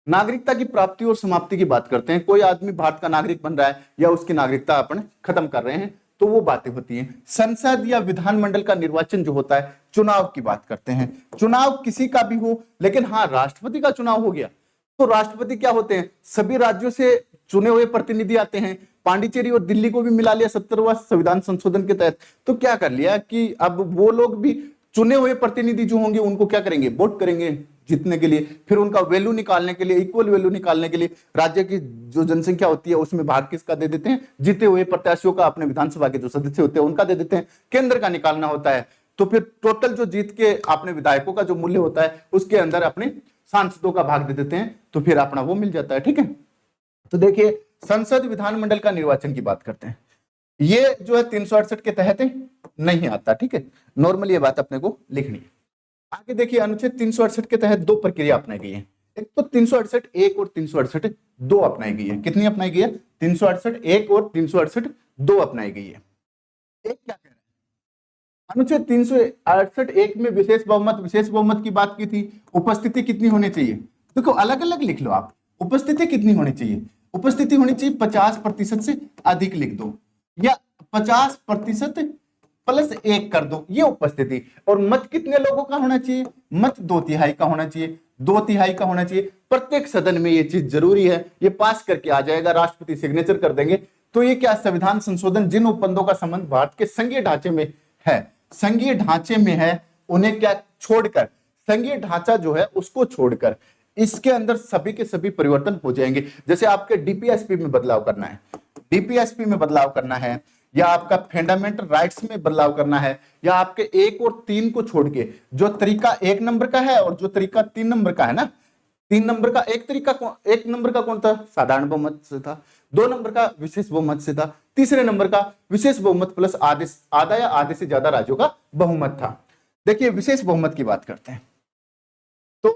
नागरिकता की प्राप्ति और समाप्ति की बात करते हैं, कोई आदमी भारत का नागरिक बन रहा है या उसकी नागरिकता अपन खत्म कर रहे हैं, तो वो बातें होती हैं। संसद या विधानमंडल का निर्वाचन जो होता है, चुनाव की बात करते हैं, चुनाव किसी का भी हो, लेकिन हाँ राष्ट्रपति का चुनाव हो गया तो राष्ट्रपति क्या होते हैं, सभी राज्यों से चुने हुए प्रतिनिधि आते हैं, पांडिचेरी और दिल्ली को भी मिला लिया 70वां संविधान संशोधन के तहत, तो क्या कर लिया कि अब वो लोग भी चुने हुए प्रतिनिधि जो होंगे उनको क्या करेंगे, वोट करेंगे जीतने के लिए, फिर उनका वैल्यू निकालने के लिए, इक्वल वैल्यू निकालने के लिए राज्य की जो जनसंख्या होती है उसमें भाग किसका दे देते हैं, जीते हुए प्रत्याशियों का, अपने विधानसभा के जो सदस्य होते हैं उनका दे देते हैं, केंद्र का निकालना होता है, तो फिर टोटल जो जीत के अपने विधायकों का जो मूल्य होता है उसके अंदर अपने सांसदों का भाग दे देते हैं, तो फिर अपना वो मिल जाता है। ठीक है, तो देखिए संसद विधानमंडल का निर्वाचन की बात करते हैं, ये जो है 368 के तहत नहीं आता। ठीक है, नॉर्मली ये बात अपने को लिखनी है। आगे देखिए अनुच्छेद 368 के तहत 2 प्रक्रिया अपनाई गई है, एक तो 368(1) और 368(2) अपनाई गई है। कितनी अपनाई गई है, 368(1) और 368(2) अपनाई गई है। एक क्या कह रहा है, अनुच्छेद 368(1) में विशेष बहुमत की बात की थी, उपस्थिति कितनी होनी चाहिए, देखो अलग अलग लिख लो आप, उपस्थिति कितनी होनी चाहिए, उपस्थिति होनी चाहिए 50% से अधिक लिख दो, या 50% प्लस 1 कर दो, ये उपस्थिति। और मत कितने लोगों का होना चाहिए, मत 2/3 का होना चाहिए, 2/3 का होना चाहिए। प्रत्येक सदन में ये चीज जरूरी है, ये पास करके आ जाएगा, राष्ट्रपति सिग्नेचर कर देंगे, तो ये क्या संविधान संशोधन जिन उपबंधों का संबंध भारत के संघीय ढांचे में है, संघीय ढांचे में है, उन्हें क्या छोड़कर, संघीय ढांचा जो है उसको छोड़कर इसके अंदर सभी के सभी परिवर्तन हो जाएंगे। जैसे आपके डीपीएसपी में बदलाव करना है, डीपीएसपी में बदलाव करना है, या आपका फंडामेंटल राइट्स में बदलाव करना है, या आपके 1 और 3 को छोड़ के जो तरीका 1 नंबर का है और जो तरीका 3 नंबर का है ना, 3 नंबर का एक नंबर का कौन था, साधारण बहुमत से था, 2 नंबर का विशेष बहुमत से था, तीसरे नंबर का विशेष बहुमत प्लस आधा या आधे से ज्यादा राज्यों का बहुमत था। देखिए विशेष बहुमत की बात करते हैं, तो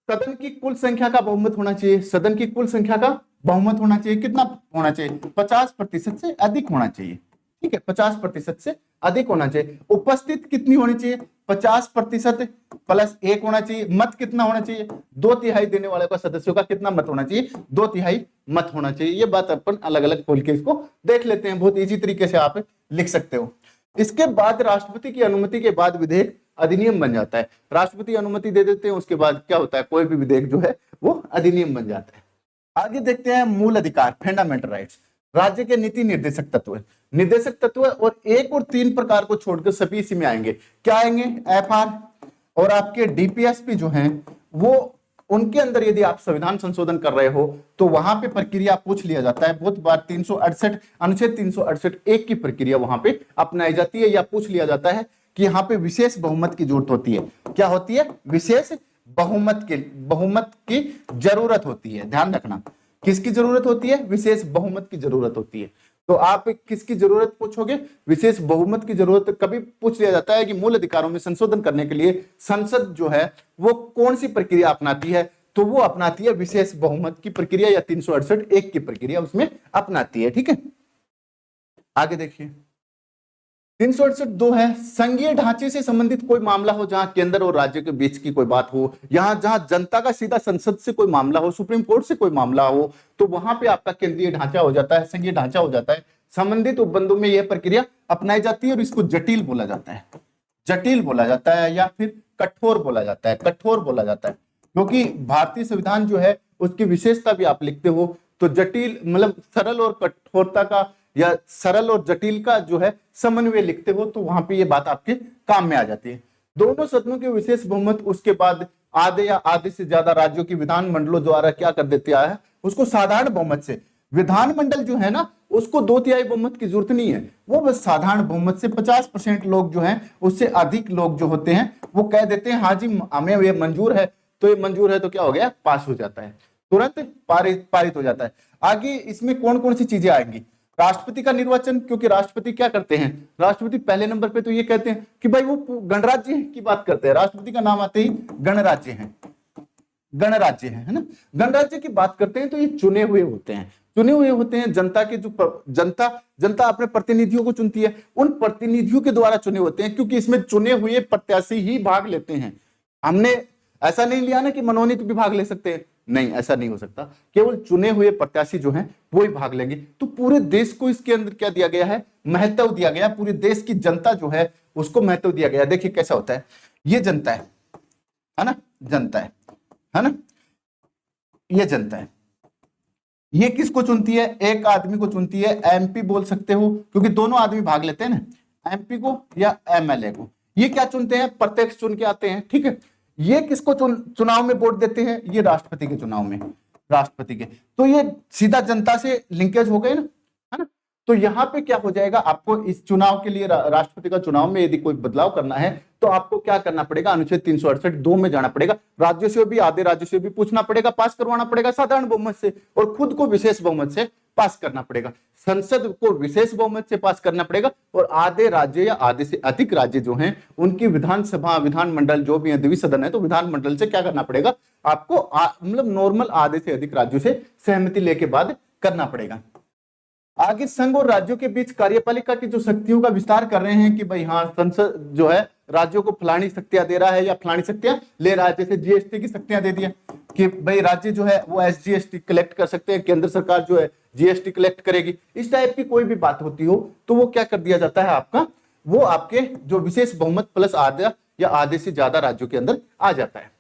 सदन की कुल संख्या का बहुमत होना चाहिए, सदन की कुल संख्या का बहुमत होना चाहिए, कितना होना चाहिए, 50% से अधिक होना चाहिए, ठीक है, 50% से अधिक होना चाहिए। उपस्थित कितनी होनी चाहिए, 50% प्लस 1 होना चाहिए। मत कितना होना चाहिए, 2/3 देने वाले का सदस्यों का कितना मत होना चाहिए, 2/3 मत होना चाहिए। ये बात अपन अलग अलग खोल के इसको देख लेते हैं, बहुत इजी तरीके से आप लिख सकते हो। इसके बाद राष्ट्रपति की अनुमति के बाद विधेयक अधिनियम बन जाता है। राष्ट्रपति अनुमति दे देते हैं, उसके बाद क्या होता है, कोई भी विधेयक जो है वो अधिनियम बन जाता है। आगे देखते हैं मूल अधिकार, फंडामेंटल राइट्स। राज्य के नीति निर्देशक तत्व और 1 और 3 प्रकार को छोड़कर सभी इसी में आएंगे। क्या आएंगे, एफआर और आपके डीपीएसपी जो हैं वो, उनके अंदर यदि आप संविधान संशोधन कर रहे हो तो वहां पे प्रक्रिया पूछ लिया जाता है। बहुत बार 368 अनुच्छेद 368(1) की प्रक्रिया वहां पे अपनाई जाती है, या पूछ लिया जाता है कि यहाँ पे विशेष बहुमत की जरूरत होती है। क्या होती है, विशेष बहुमत की जरूरत होती है। ध्यान रखना, किसकी जरूरत होती है, विशेष बहुमत की जरूरत होती है। तो आप किसकी जरूरत पूछोगे, विशेष बहुमत की जरूरत। कभी पूछ लिया जाता है कि मूल अधिकारों में संशोधन करने के लिए संसद जो है वो कौन सी प्रक्रिया अपनाती है, तो वो अपनाती है विशेष बहुमत की प्रक्रिया, या 368(1) की प्रक्रिया उसमें अपनाती है, ठीक है। आगे देखिए 368(2) है, संघीय ढांचे से संबंधित कोई मामला हो जहां केंद्र और राज्य के बीच की कोई बात हो, यहां जहां जनता का सीधा संसद से कोई मामला हो, सुप्रीम कोर्ट से कोई मामला हो, तो वहां पे आपका केंद्रीय ढांचा हो जाता है, संघीय ढांचा हो जाता है। संबंधित उपबंधों में यह प्रक्रिया अपनाई जाती है और इसको जटिल बोला जाता है, जटिल बोला जाता है, या फिर कठोर बोला जाता है, कठोर बोला जाता है। क्योंकि भारतीय संविधान जो है उसकी विशेषता भी आप लिखते हो, तो जटिल मतलब सरल और कठोरता का या सरल और जटिल का जो है समन्वय लिखते हो, तो वहां पे ये बात आपके काम में आ जाती है। दोनों सदनों के विशेष बहुमत, उसके बाद आधे या आधे से ज्यादा राज्यों की विधानमंडलों द्वारा क्या कर देते है, उसको साधारण बहुमत से, विधानमंडल जो है ना उसको 2/3 बहुमत की जरूरत नहीं है, वो बस साधारण बहुमत से 50% लोग जो हैं, उससे अधिक लोग जो होते हैं वो कह देते हैं हाँ जी हमें ये मंजूर है, तो ये मंजूर है तो क्या हो गया, पास हो जाता है, तुरंत पारित हो जाता है। आगे इसमें कौन कौन सी चीजें आएंगी, राष्ट्रपति का निर्वाचन, क्योंकि राष्ट्रपति क्या करते हैं, राष्ट्रपति पहले नंबर पे तो ये कहते हैं कि भाई वो गणराज्य की बात करते हैं, राष्ट्रपति का नाम आते ही गणराज्य है, गणराज्य है ना, गणराज्य की बात करते हैं तो ये चुने हुए होते हैं, चुने हुए होते हैं। जनता के जो जनता अपने प्रतिनिधियों को चुनती है, उन प्रतिनिधियों के द्वारा चुने होते हैं, क्योंकि इसमें चुने हुए प्रत्याशी ही भाग लेते हैं। हमने ऐसा नहीं लिया ना कि मनोनीत भी भाग ले सकते हैं, नहीं ऐसा नहीं हो सकता, केवल चुने हुए प्रत्याशी जो हैं वो ही भाग लेंगे। तो पूरे देश को इसके अंदर क्या दिया गया है, महत्व दिया गया, पूरे देश की जनता जो है उसको महत्व दिया गया। देखिए कैसा होता है, ये जनता है ना, जनता है ना, ये जनता है, ये किसको चुनती है, एक आदमी को चुनती है, एमपी बोल सकते हो क्योंकि दोनों आदमी भाग लेते हैं ना, एमपी को या एमएलए को। ये क्या चुनते हैं, प्रत्यक्ष चुन के आते हैं, ठीक है। ये किसको चुनाव में वोट देते हैं, ये राष्ट्रपति के चुनाव में, राष्ट्रपति के, तो ये सीधा जनता से लिंकेज हो गए ना, है ना। तो यहाँ पे क्या हो जाएगा, आपको इस चुनाव के लिए राष्ट्रपति का चुनाव में यदि कोई बदलाव करना है तो आपको क्या करना पड़ेगा, अनुच्छेद 368(2) में जाना पड़ेगा, राज्यों से भी, आधे राज्यों से भी पूछना पड़ेगा, पास करवाना पड़ेगा साधारण बहुमत से, और खुद को विशेष बहुमत से पास करना पड़ेगा, संसद को विशेष बहुमत से पास करना पड़ेगा, और आधे राज्य या आधे से अधिक राज्य जो हैं उनकी विधानसभा, विधानमंडल जो भी है, द्विसदन है, तो विधानमंडल से क्या करना पड़ेगा आपको, मतलब नॉर्मल आधे से अधिक राज्यों से सहमति लेके बाद करना पड़ेगा। आगे संघ और राज्यों के बीच कार्यपालिका की जो शक्तियों का विस्तार कर रहे हैं कि भाई हाँ संसद जो है राज्यों को फलानी शक्तियां दे रहा है या फलानी शक्तियां ले रहा है, जैसे जीएसटी की शक्तियां दे दिया कि भाई राज्य जो है वो एसजीएसटी कलेक्ट कर सकते हैं, केंद्र सरकार जो है जीएसटी कलेक्ट करेगी, इस टाइप की कोई भी बात होती हो तो वो क्या कर दिया जाता है आपका, वो आपके जो विशेष बहुमत प्लस आधा या आधे से ज्यादा राज्यों के अंदर आ जाता है।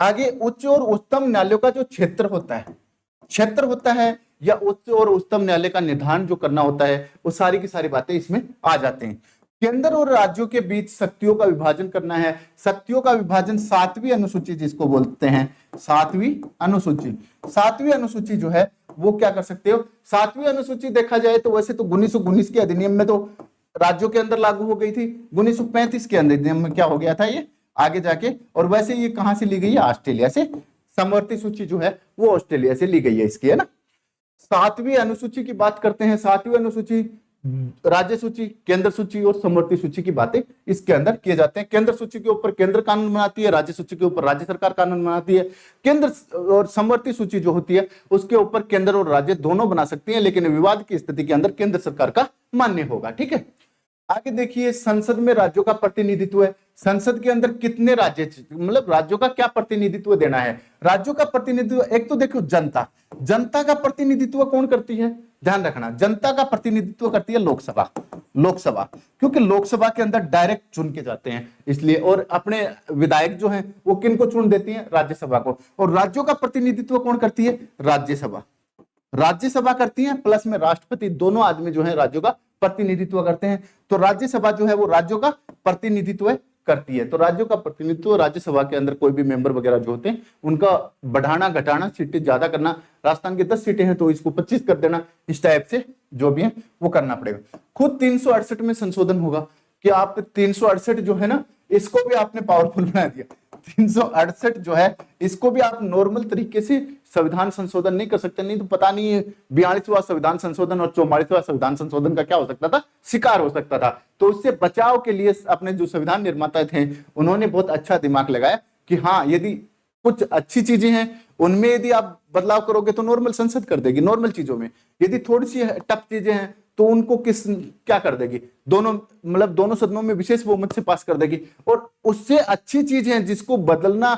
आगे उच्च और उच्चतम न्यायालयों का जो क्षेत्र होता है या उच्च और उच्चतम न्यायालय का निर्धारण जो करना होता है, वो सारी की सारी बातें इसमें आ जाते हैं। केंद्र और राज्यों के बीच शक्तियों का विभाजन करना है। शक्तियों का विभाजन 7वीं अनुसूची जिसको बोलते हैं 7वीं अनुसूची। 7वीं अनुसूची जो है वो क्या कर सकते हो, 7वीं अनुसूची देखा जाए तो वैसे तो 1919 के अधिनियम में तो राज्यों के अंदर लागू हो गई थी, 1935 के अधिनियम में क्या हो गया था ये आगे जाके, और वैसे ये कहां से ली गई है, ऑस्ट्रेलिया से। समवर्ती सूची जो है वो ऑस्ट्रेलिया से ली गई है इसकी, है ना। 7वीं अनुसूची की बात करते हैं। 7वीं अनुसूची राज्य सूची, केंद्र सूची और समवर्ती सूची की बातें इसके अंदर किए जाते हैं। केंद्र सूची के ऊपर केंद्र कानून बनाती है, राज्य सूची के ऊपर राज्य सरकार कानून बनाती है। केंद्र और समवर्ती सूची जो होती है उसके ऊपर केंद्र और राज्य दोनों बना सकती है, लेकिन विवाद की स्थिति के अंदर केंद्र सरकार का मान्य होगा, ठीक है। आगे देखिए, संसद में राज्यों का प्रतिनिधित्व है। संसद के अंदर कितने राज्य, मतलब राज्यों का क्या प्रतिनिधित्व देना है। राज्यों का प्रतिनिधित्व, एक तो देखो जनता, जनता का प्रतिनिधित्व कौन करती है, ध्यान रखना, जनता का प्रतिनिधित्व करती है लोकसभा। लोकसभा, क्योंकि लोकसभा के अंदर डायरेक्ट चुन के जाते हैं इसलिए, और अपने विधायक जो हैं वो किन को चुन देती हैं, राज्यसभा को। और राज्यों का प्रतिनिधित्व कौन करती है, राज्यसभा। राज्यसभा करती है, प्लस में राष्ट्रपति, दोनों आदमी जो है राज्यों का प्रतिनिधित्व करते हैं। तो राज्यसभा जो है वो राज्यों का प्रतिनिधित्व करती है। तो राज्यों का प्रतिनिधित्व, राज्यसभा के अंदर कोई भी मेंबर वगैरह जो होते हैं उनका बढ़ाना घटाना, सीटें ज्यादा करना, राजस्थान की 10 सीटें हैं तो इसको 25 कर देना, इस टाइप से जो भी है वो करना पड़ेगा। खुद 368 में संशोधन होगा कि आप 368 जो है ना, इसको भी आपने पावरफुल बना दिया। 368 जो है इसको भी आप नॉर्मल तरीके से संविधान संशोधन नहीं कर सकते, नहीं तो पता नहीं 42वां संविधान संशोधन और 44वां संविधान संशोधन का क्या हो सकता था, शिकार हो सकता था। तो उससे बचाव के लिए अपने जो संविधान निर्माता थे उन्होंने बहुत अच्छा दिमाग लगाया कि हाँ, यदि कुछ अच्छी चीजें हैं उनमें यदि आप बदलाव करोगे तो नॉर्मल संसद कर देगी नॉर्मल चीजों में, यदि थोड़ी सी टफ चीजें हैं तो उनको क्या कर देगी, दोनों मतलब दोनों सदनों में विशेष बहुमत से पास कर देगी। और उससे अच्छी चीज है जिसको बदलना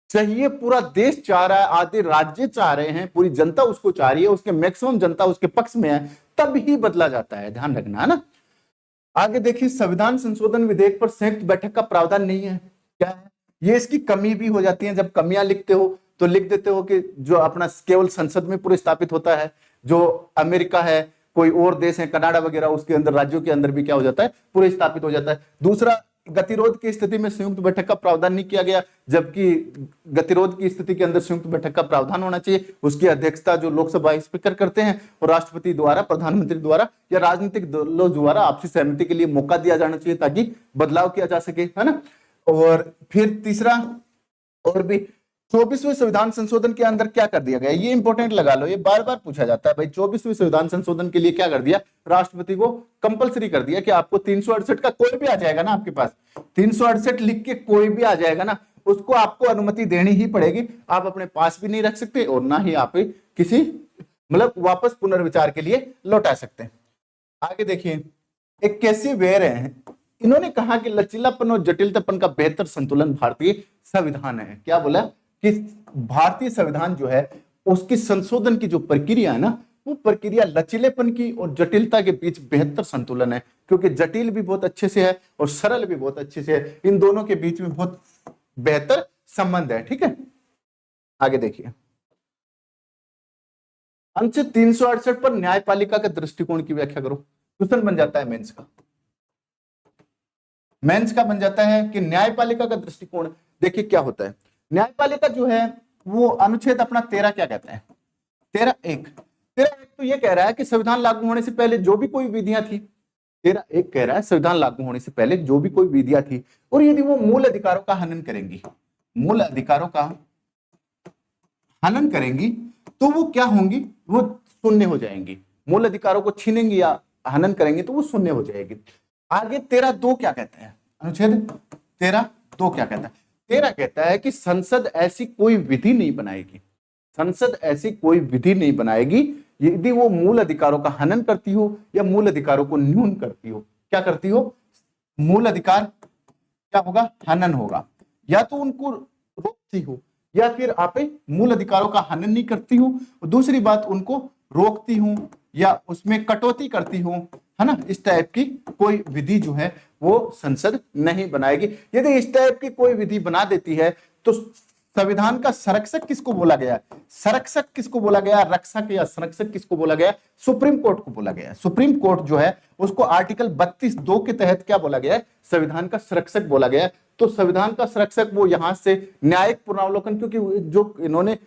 चाहिए, पूरा देश चाह रहा है, आधे राज्य चाह रहे हैं, पूरी जनता उसको चाह रही है, उसके मैक्सिमम जनता उसके पक्ष में है, तब ही बदला जाता है, ध्यान रखना, है ना। आगे देखिए, संविधान संशोधन विधेयक पर संयुक्त बैठक का प्रावधान नहीं है। क्या है ये, इसकी कमी भी हो जाती है। जब कमियां लिखते हो तो लिख देते हो कि जो अपना केवल संसद में पूरे स्थापित होता है, जो अमेरिका है, कोई और देश है, कनाडा वगैरह, उसके अंदर राज्यों के अंदर भी क्या हो जाता है, पूरे स्थापित हो जाता है। दूसरा, गतिरोध की स्थिति में संयुक्त बैठक का प्रावधान नहीं किया गया, जबकि गतिरोध की स्थिति के अंदर संयुक्त बैठक का प्रावधान होना चाहिए। उसकी अध्यक्षता जो लोकसभा स्पीकर करते हैं और राष्ट्रपति द्वारा, प्रधानमंत्री द्वारा या राजनीतिक दलों द्वारा आपसी सहमति के लिए मौका दिया जाना चाहिए ताकि बदलाव किया जा सके, है ना। और फिर तीसरा, और भी 24वें संविधान संशोधन के अंदर क्या कर दिया गया, ये इंपॉर्टेंट लगा लो, ये बार बार पूछा जाता है भाई। 24वें संविधान संशोधन के लिए क्या कर दिया, राष्ट्रपति को कंपलसरी कर दिया कि आपको 368 का कोई भी आ जाएगा ना, आपके पास 368 लिख के कोई भी आ जाएगा ना, उसको आपको अनुमति देनी ही पड़ेगी। आप अपने पास भी नहीं रख सकते और ना ही आप किसी मतलब वापस पुनर्विचार के लिए लौटा सकते हैं। आगे देखिए, एक कैसी वेयर है, इन्होंने कहा कि लचीलापन और जटिलतापन का बेहतर संतुलन भारतीय संविधान है। क्या बोला कि भारतीय संविधान जो है उसकी संशोधन की जो प्रक्रिया है ना, वो प्रक्रिया लचीलेपन की और जटिलता के बीच बेहतर संतुलन है, क्योंकि जटिल भी बहुत अच्छे से है और सरल भी बहुत अच्छे से है, इन दोनों के बीच में बहुत बेहतर संबंध है, ठीक है। आगे देखिए, अनुच्छेद 368 पर न्यायपालिका के दृष्टिकोण की व्याख्या करो। क्वेश्चन बन जाता है मेंस का, मेंस का बन जाता है कि न्यायपालिका का दृष्टिकोण। देखिए क्या होता है, न्यायपालिका जो है वो अनुच्छेद अपना 13 क्या कहता है, 13(1). 13(1) तो ये कह रहा है कि संविधान लागू होने से पहले जो भी कोई विधियां थी, 13(1) कह रहा है संविधान लागू होने से पहले जो भी कोई विधियां थी, और यदि वो मूल अधिकारों का हनन करेंगी, मूल अधिकारों का हनन करेंगी, तो वो क्या होंगी, वो शून्य हो जाएंगी। मूल अधिकारों को छीनेंगी या हनन करेंगे तो वो शून्य हो जाएगी। आगे 13(2) क्या कहता है, अनुच्छेद 13(2) क्या कहता है, 13 कहता है कि संसद ऐसी कोई विधि नहीं बनाएगी, संसद ऐसी कोई विधि नहीं बनाएगी यदि वो मूल अधिकारों का हनन करती हो या मूल अधिकारों को न्यून करती हो। क्या करती हो, मूल अधिकार क्या होगा, हनन होगा, या तो उनको रोकती हो या फिर आप मूल अधिकारों का हनन नहीं करती हो, दूसरी बात उनको रोकती हूं या उसमें कटौती करती हूं, है ना। इस टाइप की कोई विधि जो है वो संसद नहीं बनाएगी। यदि इस टाइप की कोई विधि बना देती है तो संविधान का संरक्षक किसको बोला गया? संरक्षक किसको बोला गया? रक्षक या संरक्षक किसको बोला गया? सुप्रीम कोर्ट को बोला गया। सुप्रीम कोर्ट जो है उसको आर्टिकल 32(2) के तहत क्या बोला गया है? संविधान का संरक्षक बोला गया है। तो संविधान का संरक्षक वो यहां से न्यायिक पुनरावलोकन, क्योंकि जो इन्होंने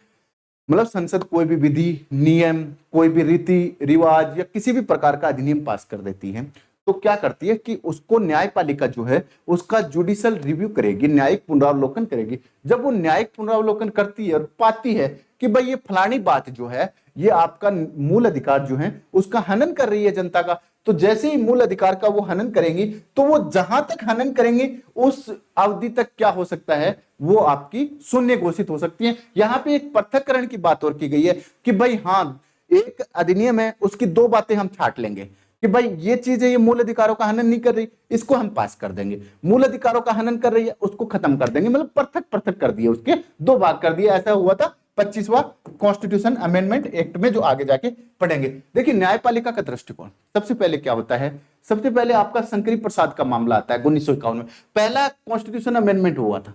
मतलब संसद कोई भी विधि, नियम, कोई भी रीति रिवाज या किसी भी प्रकार का अधिनियम पास कर देती है तो क्या करती है कि उसको न्यायपालिका जो है उसका जुडिशियल रिव्यू करेगी, न्यायिक पुनरावलोकन करेगी। जब वो न्यायिक पुनरावलोकन करती है और पाती है कि भाई ये फलानी बात जो है ये आपका मूल अधिकार जो है उसका हनन कर रही है जनता का, तो जैसे ही मूल अधिकार का वो हनन करेंगी तो वो जहां तक हनन करेंगे उस अवधि तक क्या हो सकता है, वो आपकी शून्य घोषित हो सकती है। यहाँ पे एक पृथक्करण की बात और की गई है कि भाई हाँ एक अधिनियम है उसकी दो बातें हम छाट लेंगे कि भाई ये चीज है ये मूल अधिकारों का हनन नहीं कर रही, इसको हम पास कर देंगे, मूल अधिकारों का हनन कर रही है उसको खत्म कर देंगे, मतलब पृथक पृथक कर दिए, उसके दो भाग कर दिए। ऐसा हुआ था 25वां कॉन्स्टिट्यूशन अमेंडमेंट एक्ट में, जो आगे जाके पढ़ेंगे। देखिए न्यायपालिका का दृष्टिकोण सबसे पहले क्या होता है, सबसे पहले आपका शंकरी प्रसाद का मामला आता है 1951 में, पहला कॉन्स्टिट्यूशन अमेंडमेंट हुआ था।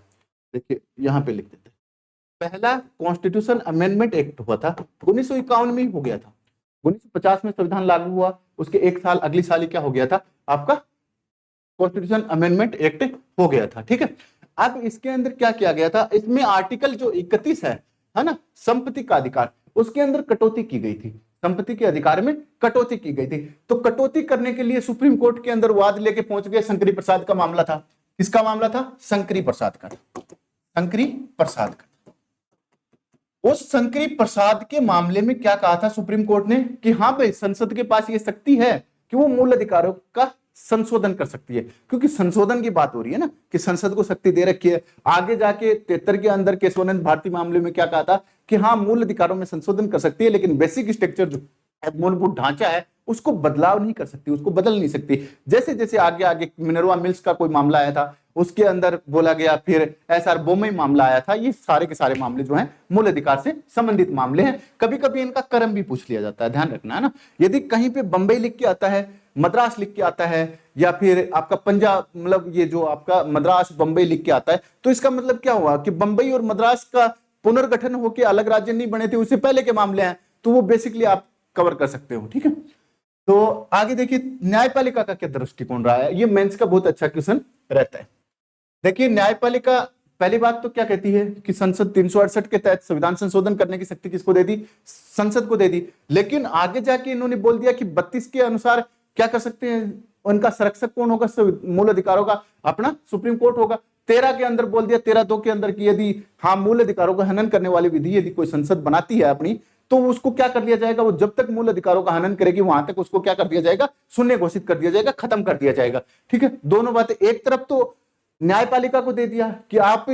देखिए यहां पे लिख देते, पहला कॉन्स्टिट्यूशन अमेंडमेंट एक्ट हुआ था 1951 में ही हो गया था। 1950 में संविधान लागू हुआ, उसके एक साल अगली साल ही क्या हो गया था, आपका कॉन्स्टिट्यूशन अमेंडमेंट एक्ट हो गया था। ठीक है, अब इसके अंदर क्या किया गया था, इसमें आर्टिकल जो 31 है ना, संपत्ति का अधिकार, उसके अंदर कटौती की गई थी, संपत्ति के अधिकार में कटौती की गई थी। तो कटौती करने के लिए सुप्रीम कोर्ट के अंदर वाद लेके पहुंच गए, शंकरी प्रसाद का मामला था। किसका मामला था? शंकरी प्रसाद का, शंकरी प्रसाद का। उस शंकरी प्रसाद के मामले में क्या कहा था सुप्रीम कोर्ट ने कि हाँ भाई संसद के पास ये शक्ति है कि वो मूल अधिकारों का संशोधन कर सकती है, क्योंकि संशोधन की बात हो रही है ना कि संसद को शक्ति दे रखी है। आगे जाके 73 के अंदर केशवानंद भारती मामले में क्या कहा था कि हाँ मूल अधिकारों में संशोधन कर सकती है, लेकिन बेसिक स्ट्रक्चर जो मूलभूत ढांचा है उसको बदलाव नहीं कर सकती, उसको बदल नहीं सकती। जैसे जैसे आगे आगे मिनरवा मिल्स का कोई मामला आया था उसके अंदर बोला गया, फिर एसआर बोमई मामला आया था, ये सारे के सारे मामले जो हैं मूल अधिकार से संबंधित मामले हैं। कभी कभी इनका क्रम भी पूछ लिया जाता है, ध्यान रखना है ना। यदि कहीं पे बंबई लिख के आता है, मद्रास लिख के आता है, या फिर आपका पंजाब, मतलब ये जो आपका मद्रास बंबई लिख के आता है, तो इसका मतलब क्या हुआ कि बंबई और मद्रास का पुनर्गठन होकर अलग राज्य नहीं बने थे, उससे पहले के मामले हैं, तो वो बेसिकली आप कवर कर सकते हो। ठीक है, तो आगे देखिए न्यायपालिका का क्या दृष्टिकोण रहा है, ये मेंस का बहुत अच्छा क्वेश्चन रहता है। देखिए न्यायपालिका पहली बात तो क्या कहती है कि संसद 368 के तहत संविधान संशोधन करने की शक्ति किसको दे दी? संसद को दे दी। लेकिन आगे जाके इन्होंने बोल दिया कि 32 के अनुसार क्या कर सकते हैं, उनका संरक्षक कौन होगा मूल अधिकारों का? अपना सुप्रीम कोर्ट होगा। 13 के अंदर बोल दिया, 13(2) के अंदर की यदि हाँ मूल अधिकारों का हनन करने वाली विधि यदि कोई संसद बनाती है अपनी, तो उसको क्या कर दिया जाएगा, वो जब तक मूल अधिकारों का हनन करेगी वहां तक उसको क्या कर दिया जाएगा, शून्य घोषित कर दिया जाएगा, खत्म कर दिया जाएगा। ठीक है, दोनों बातें, एक तरफ तो न्यायपालिका को दे दिया कि आप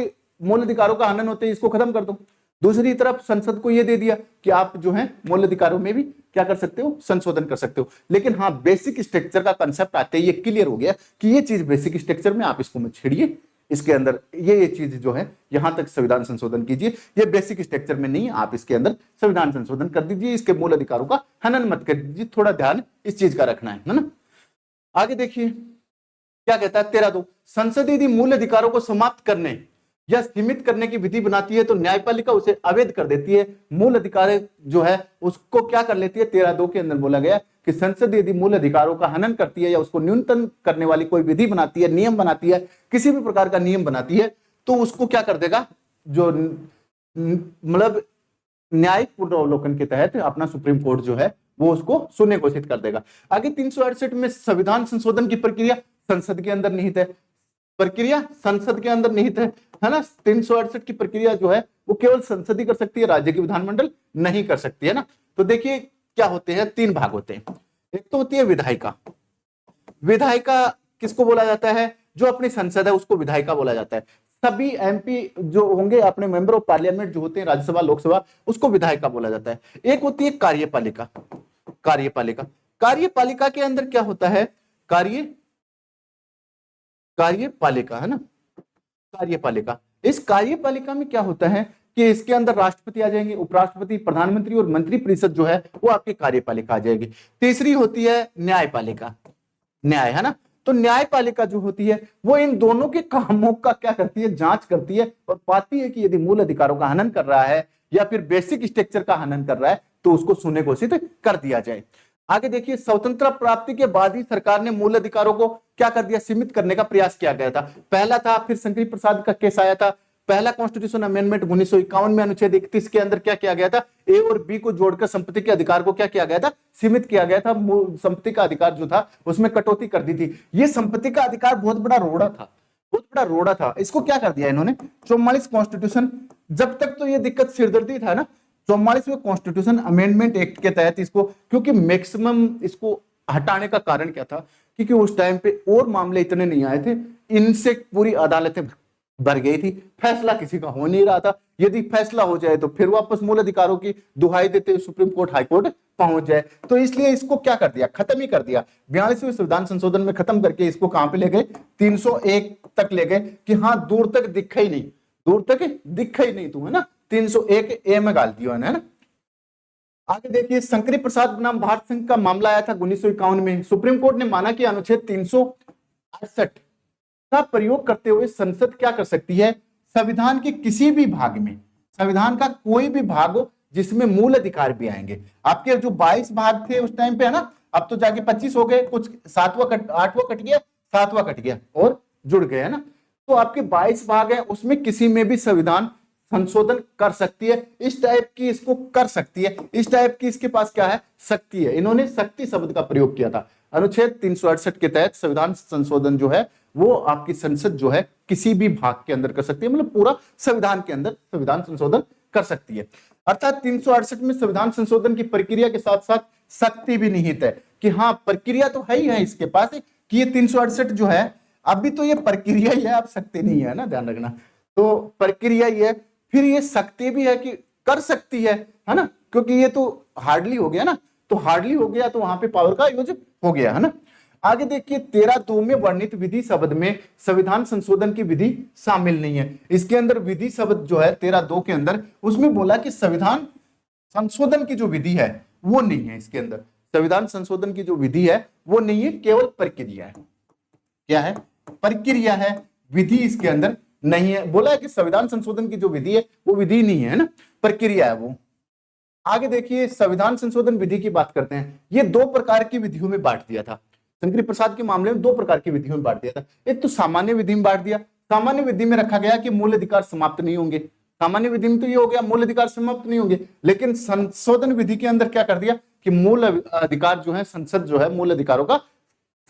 मूल अधिकारों का हनन होते हैं इसको खत्म कर दो, दूसरी तरफ संसद को यह दे दिया कि आप जो है मूल अधिकारों में भी क्या कर सकते हो, संशोधन कर सकते हो। लेकिन हाँ बेसिक स्ट्रक्चर का कंसेप्ट आते ही ये क्लियर हो गया कि ये चीज बेसिक स्ट्रक्चर में, आप इसको मत छेड़िए, इसके अंदर ये चीज जो है यहां तक संविधान संशोधन कीजिए, ये बेसिक स्ट्रक्चर में नहीं, आप इसके अंदर संविधान संशोधन कर दीजिए, इसके मूल अधिकारों का हनन मत कर दीजिए। थोड़ा ध्यान इस चीज का रखना है ना। आगे देखिए क्या कहता है 13(2), संसद यदि मूल अधिकारों को समाप्त करने या सीमित करने की विधि बनाती है तो न्यायपालिका उसे अवैध कर देती है, मूल अधिकार जो है उसको क्या कर लेती है। 13(2) के अंदर बोला गया कि संसद यदि मूल अधिकारों का हनन करती है या उसको न्यूनतम करने वाली कोई विधि बनाती है, नियम बनाती है, किसी भी प्रकार का नियम बनाती है, तो उसको क्या कर देगा, जो मतलब न्यायिक पुनरावलोकन के तहत अपना सुप्रीम कोर्ट जो है वो उसको शून्य घोषित कर देगा। आगे 368 में संविधान संशोधन की प्रक्रिया संसद के अंदर निहित है, प्रक्रिया संसद के अंदर निहित है ना। 368 की प्रक्रिया जो है वो केवल संसद ही कर सकती है, राज्य की विधानमंडल नहीं कर सकती है ना। तो देखिए क्या होते हैं, 3 भाग होते हैं। एक तो होती है विधायिका। विधायिका किसको बोला जाता है, जो अपनी संसद है उसको विधायिका बोला जाता है। सभी एमपी जो होंगे अपने मेंबर ऑफ पार्लियामेंट जो होते हैं राज्यसभा लोकसभा, उसको विधायिका बोला जाता है। एक होती है कार्यपालिका। कार्यपालिका, कार्यपालिका के अंदर क्या होता है, कार्यपालिका है ना, कार्यपालिका। इस कार्यपालिका में क्या होता है कि इसके अंदर राष्ट्रपति आ जाएंगे, उपराष्ट्रपति, प्रधानमंत्री और मंत्री परिषद जो है वो आपकी कार्यपालिका आ जाएगी। तीसरी होती है न्यायपालिका, न्याय है ना। तो न्यायपालिका जो होती है वो इन दोनों के कामों का क्या करती है, जांच करती है और पाती है कि यदि मूल अधिकारों का हनन कर रहा है या फिर बेसिक स्ट्रक्चर का हनन कर रहा है तो उसको शून्य घोषित कर दिया जाए। आगे देखिए, स्वतंत्रता प्राप्ति के बाद ही सरकार ने मूल अधिकारों को क्या कर दिया, सीमित करने का प्रयास किया गया था। पहला था, फिर शंकरी प्रसाद का केस आया था, पहला कॉन्स्टिट्यूशन अमेंडमेंट 1951 में अनुच्छेद 31 के अंदर क्या किया गया था, ए और बी को जोड़कर संपत्ति के अधिकार को क्या किया गया था, सीमित किया गया था। संपत्ति का अधिकार जो था उसमें कटौती कर दी थी। ये संपत्ति का अधिकार बहुत बड़ा रोड़ा था, बहुत बड़ा रोड़ा था। इसको क्या कर दिया इन्होंने, 44 कॉन्स्टिट्यूशन, जब तक तो ये दिक्कत सिरदर्दी था ना, 44वें कॉन्स्टिट्यूशन अमेंडमेंट एक्ट के तहत इसको, क्योंकि मैक्सिमम इसको हटाने का कारण क्या था, क्योंकि उस टाइम पे और मामले इतने नहीं आए थे, इनसे पूरी अदालतें भर गई थी, फैसला किसी का हो नहीं रहा था। यदि फैसला हो जाए तो फिर वापस मूल अधिकारों की दुहाई देते सुप्रीम कोर्ट, हाई कोर्ट पहुंच जाए, तो इसलिए इसको क्या कर दिया, खत्म ही कर दिया। 42वें संविधान संशोधन में खत्म करके इसको कहां पे ले गए, 301 तक ले गए कि हाँ दूर तक दिखा ही नहीं, दूर तक दिखा ही नहीं तू, है ना, 301 ए में गाल दिया है ना। आगे देखिए, शंकरी प्रसाद बनाम भारत संघ का मामला आया था 1951 में। सुप्रीम कोर्ट ने माना कि अनुच्छेद 368 का प्रयोग करते हुए संसद क्या कर सकती है, संविधान के किसी भी भाग में, संविधान का कोई भी भाग हो जिसमें मूल अधिकार भी आएंगे। आपके जो 22 भाग थे उस टाइम पे, है ना, अब तो जाके 25 हो गए, कुछ 8वां कट गया, 7वां कट गया और जुड़ गए, है ना। तो आपके 22 भाग है, उसमें किसी में भी संविधान संशोधन कर सकती है। इस टाइप की इसको कर सकती है, इस टाइप की इसके पास क्या है, शक्ति है। इन्होंने शक्ति शब्द का प्रयोग किया था। अनुच्छेद 368 के तहत संविधान संशोधन जो है वो आपकी संसद जो है किसी भी भाग के अंदर कर सकती है, मतलब पूरा संविधान के अंदर संविधान संशोधन कर सकती है। अर्थात 368 में संविधान संशोधन की प्रक्रिया के साथ साथ शक्ति भी निहित है कि हाँ प्रक्रिया तो है ही है इसके पास कि ये 368 जो है अभी तो ये प्रक्रिया ही है, आप शक्ति नहीं है ना, ध्यान रखना। तो प्रक्रिया ही है, फिर ये शक्ति भी है कि कर सकती है ना, क्योंकि ये तो हार्डली हो गया ना, तो हार्डली हो गया तो वहां पे पावर का यूज हो गया, है ना। आगे देखिए, 13(2) में वर्णित विधि शब्द में संविधान संशोधन की विधि शामिल नहीं है। इसके अंदर विधि शब्द जो है 13(2) के अंदर, उसमें बोला कि संविधान संशोधन की जो विधि है वो नहीं है। इसके अंदर संविधान संशोधन की जो विधि है वो नहीं है, केवल प्रक्रिया है। क्या है, प्रक्रिया है, विधि इसके अंदर नहीं है। बोला है कि संविधान संशोधन की जो विधि है वो विधि नहीं है ना, प्रक्रिया है वो। आगे देखिए, संविधान संशोधन विधि की बात करते हैं। ये 2 प्रकार की विधियों में बांट दिया था। शंकरी प्रसाद के मामले में 2 प्रकार की विधियों में बांट दिया था। एक तो सामान्य विधि में बांट दिया। सामान्य विधि में रखा गया कि मूल अधिकार समाप्त नहीं होंगे। सामान्य विधि में तो ये हो गया मूल अधिकार समाप्त नहीं होंगे, लेकिन संशोधन विधि के अंदर क्या कर दिया कि मूल अधिकार जो है, संसद जो है मूल अधिकारों का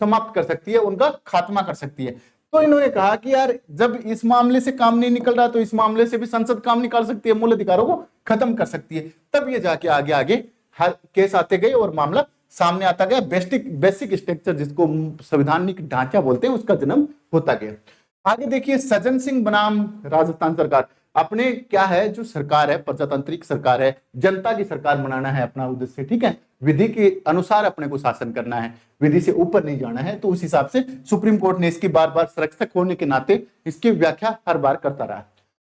समाप्त कर सकती है, उनका खात्मा कर सकती है। तो इन्होंने कहा कि यार जब इस मामले से काम नहीं निकल रहा तो इस मामले से भी संसद काम निकाल सकती है, मूल अधिकारों को खत्म कर सकती है। तब ये जाके आगे आगे हर केस आते गए और मामला सामने आता गया। बेसिक स्ट्रक्चर जिसको संवैधानिक ढांचा बोलते हैं उसका जन्म होता गया। आगे देखिए, सज्जन सिंह बनाम राजस्थान सरकार। अपने क्या है, जो सरकार है प्रजातांत्रिक सरकार है, जनता की सरकार बनाना है अपना उद्देश्य, ठीक है, विधि के अनुसार अपने को शासन करना है, विधि से ऊपर नहीं जाना है। तो उस हिसाब से सुप्रीम कोर्ट ने इसकी बार बार संरक्षक होने के नाते इसकी व्याख्या हर बार करता रहा।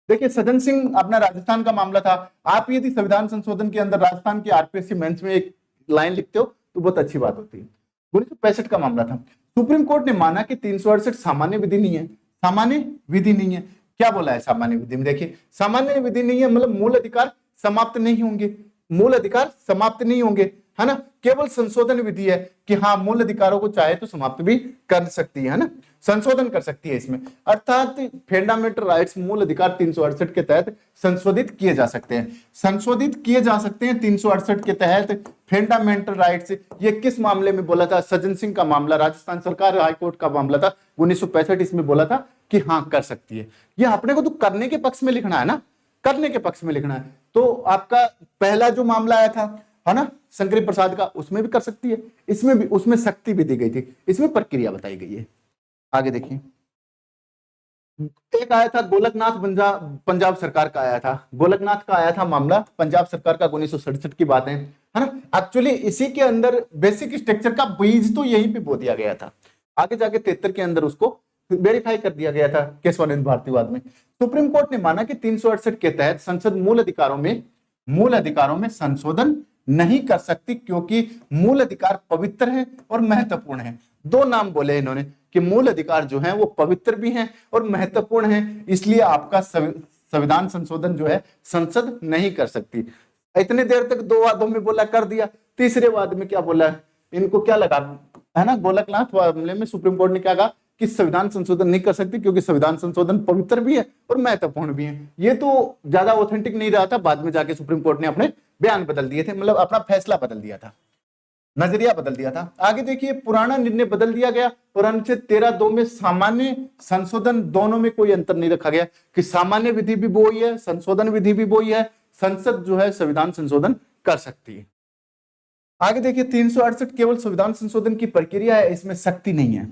देखिए, सज्जन सिंह अपना राजस्थान का मामला था। आप यदि संविधान संशोधन के अंदर राजस्थान के आरपीएससी मेंस में एक लाइन लिखते हो तो बहुत अच्छी बात होती है। 1965 का मामला था। सुप्रीम कोर्ट ने माना कि 368 सामान्य विधि नहीं है, सामान्य विधि नहीं है। क्या बोला है सामान्य विधि में, देखिए सामान्य विधि नहीं है मतलब मूल अधिकार समाप्त नहीं होंगे, मूल अधिकार समाप्त नहीं होंगे, है ना। केवल संशोधन विधि है कि हाँ मूल अधिकारों को चाहे तो समाप्त भी कर सकती है ना, संशोधन कर सकती है इसमें। अर्थात फंडामेंटल राइट्स मूल अधिकार 368 के तहत संशोधित किए जा सकते हैं, संशोधित किए जा सकते हैं 368 के तहत फंडामेंटल राइट्स। ये किस मामले में बोला था, सज्जन सिंह का मामला, राजस्थान सरकार हाईकोर्ट का मामला था 1965। इसमें बोला था कि हाँ कर सकती है। ये अपने को तो करने के पक्ष में लिखना है ना, करने के पक्ष में लिखना है। तो आपका पहला जो मामला आया था, है ना, शंकरी प्रसाद का, उसमें भी कर सकती है, इसमें भी, उसमें शक्ति भी दी गई थी, इसमें प्रक्रिया बताई गई है। आगे देखिए, एक आया था गोलकनाथ पंजाब सरकार का आया था, गोलकनाथ का आया था मामला पंजाब सरकार का 1967 की बात है ना। एक्चुअली इसी के अंदर बेसिक स्ट्रक्चर का बीज तो यहीं पे बो दिया गया था। आगे जाके 73 के अंदर उसको वेरीफाई कर दिया गया था केशवानंद भारतीवाद में। सुप्रीम कोर्ट ने माना कि 368 के तहत संसद मूल अधिकारों में संशोधन नहीं कर सकती, क्योंकि मूल अधिकार पवित्र है और महत्वपूर्ण है। दो नाम बोले इन्होंने कि मूल अधिकार जो है वो पवित्र भी हैं और महत्वपूर्ण हैं, इसलिए आपका संविधान संशोधन जो है संसद नहीं कर सकती। इतने देर तक दो वादों में बोला कर दिया, तीसरे वाद में क्या बोला है, इनको क्या लगा है ना, गोलकनाथ मामले में सुप्रीम कोर्ट ने क्या कहा कि संविधान संशोधन नहीं कर सकती क्योंकि संविधान संशोधन पवित्र भी है और महत्वपूर्ण भी है। ये तो ज्यादा ऑथेंटिक नहीं रहा था, बाद में जाके सुप्रीम कोर्ट ने अपने बयान बदल दिए थे, मतलब अपना फैसला बदल दिया था, नजरिया बदल दिया था। आगे देखिए, पुराना निर्णय बदल दिया गया और अनुच्छेद 13(2) में सामान्य संशोधन, दोनों में कोई अंतर नहीं रखा गया कि सामान्य विधि भी वो ही है, संशोधन विधि भी वो ही है, संसद जो है संविधान संशोधन कर सकती है। आगे देखिए, 368 केवल संविधान संशोधन की प्रक्रिया है, इसमें शक्ति नहीं है,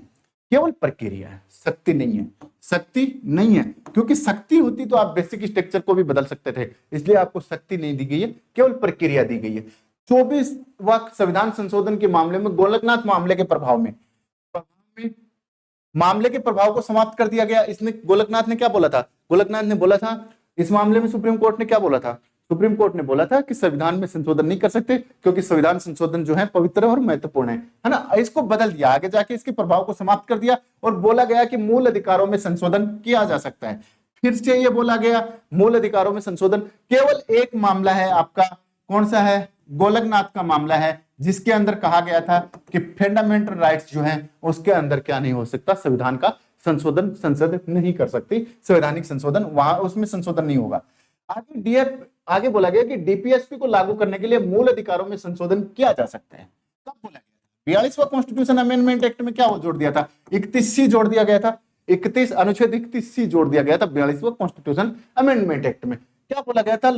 केवल प्रक्रिया है, शक्ति नहीं है, शक्ति नहीं है, क्योंकि शक्ति होती तो आप बेसिक स्ट्रक्चर को भी बदल सकते थे, इसलिए आपको शक्ति नहीं दी गई है, केवल प्रक्रिया दी गई है। 24वां संविधान संशोधन के मामले में गोलकनाथ मामले के प्रभाव में मामले के प्रभाव को समाप्त कर दिया गया। इसने गोलकनाथ ने क्या बोला था, गोलकनाथ ने बोला था इस मामले में सुप्रीम कोर्ट ने क्या बोला था, सुप्रीम कोर्ट ने बोला था कि संविधान में संशोधन नहीं कर सकते क्योंकि संविधान संशोधन जो है पवित्र और महत्वपूर्ण है ना। इसको बदल दिया, आगे जाके इसके प्रभाव को समाप्त कर दिया और बोला गया कि मूल अधिकारों में संशोधन किया जा सकता है। फिर से ये बोला गया मूल अधिकारों में संशोधन, केवल एक मामला है आपका, कौन सा है, गोलकनाथ का मामला है, जिसके अंदर कहा गया था कि फंडामेंटल राइट्स जो हैं उसके अंदर क्या नहीं हो सकता, संविधान का संशोधन संसद नहीं कर सकती, संवैधानिक संशोधन वहां उसमें संशोधन नहीं होगा। आगे बोला गया कि डीपीएसपी को लागू करने के लिए मूल अधिकारों में संशोधन किया जा सकता है। कब बोला गया? 42वां कॉन्स्टिट्यूशन अमेंडमेंट एक्ट में क्या जोड़ दिया था, 31C जोड़ दिया गया था, 31 अनुच्छेद 31C जोड़ दिया गया था 42वां कॉन्स्टिट्यूशन अमेंडमेंट एक्ट में। क्या बोला गया था,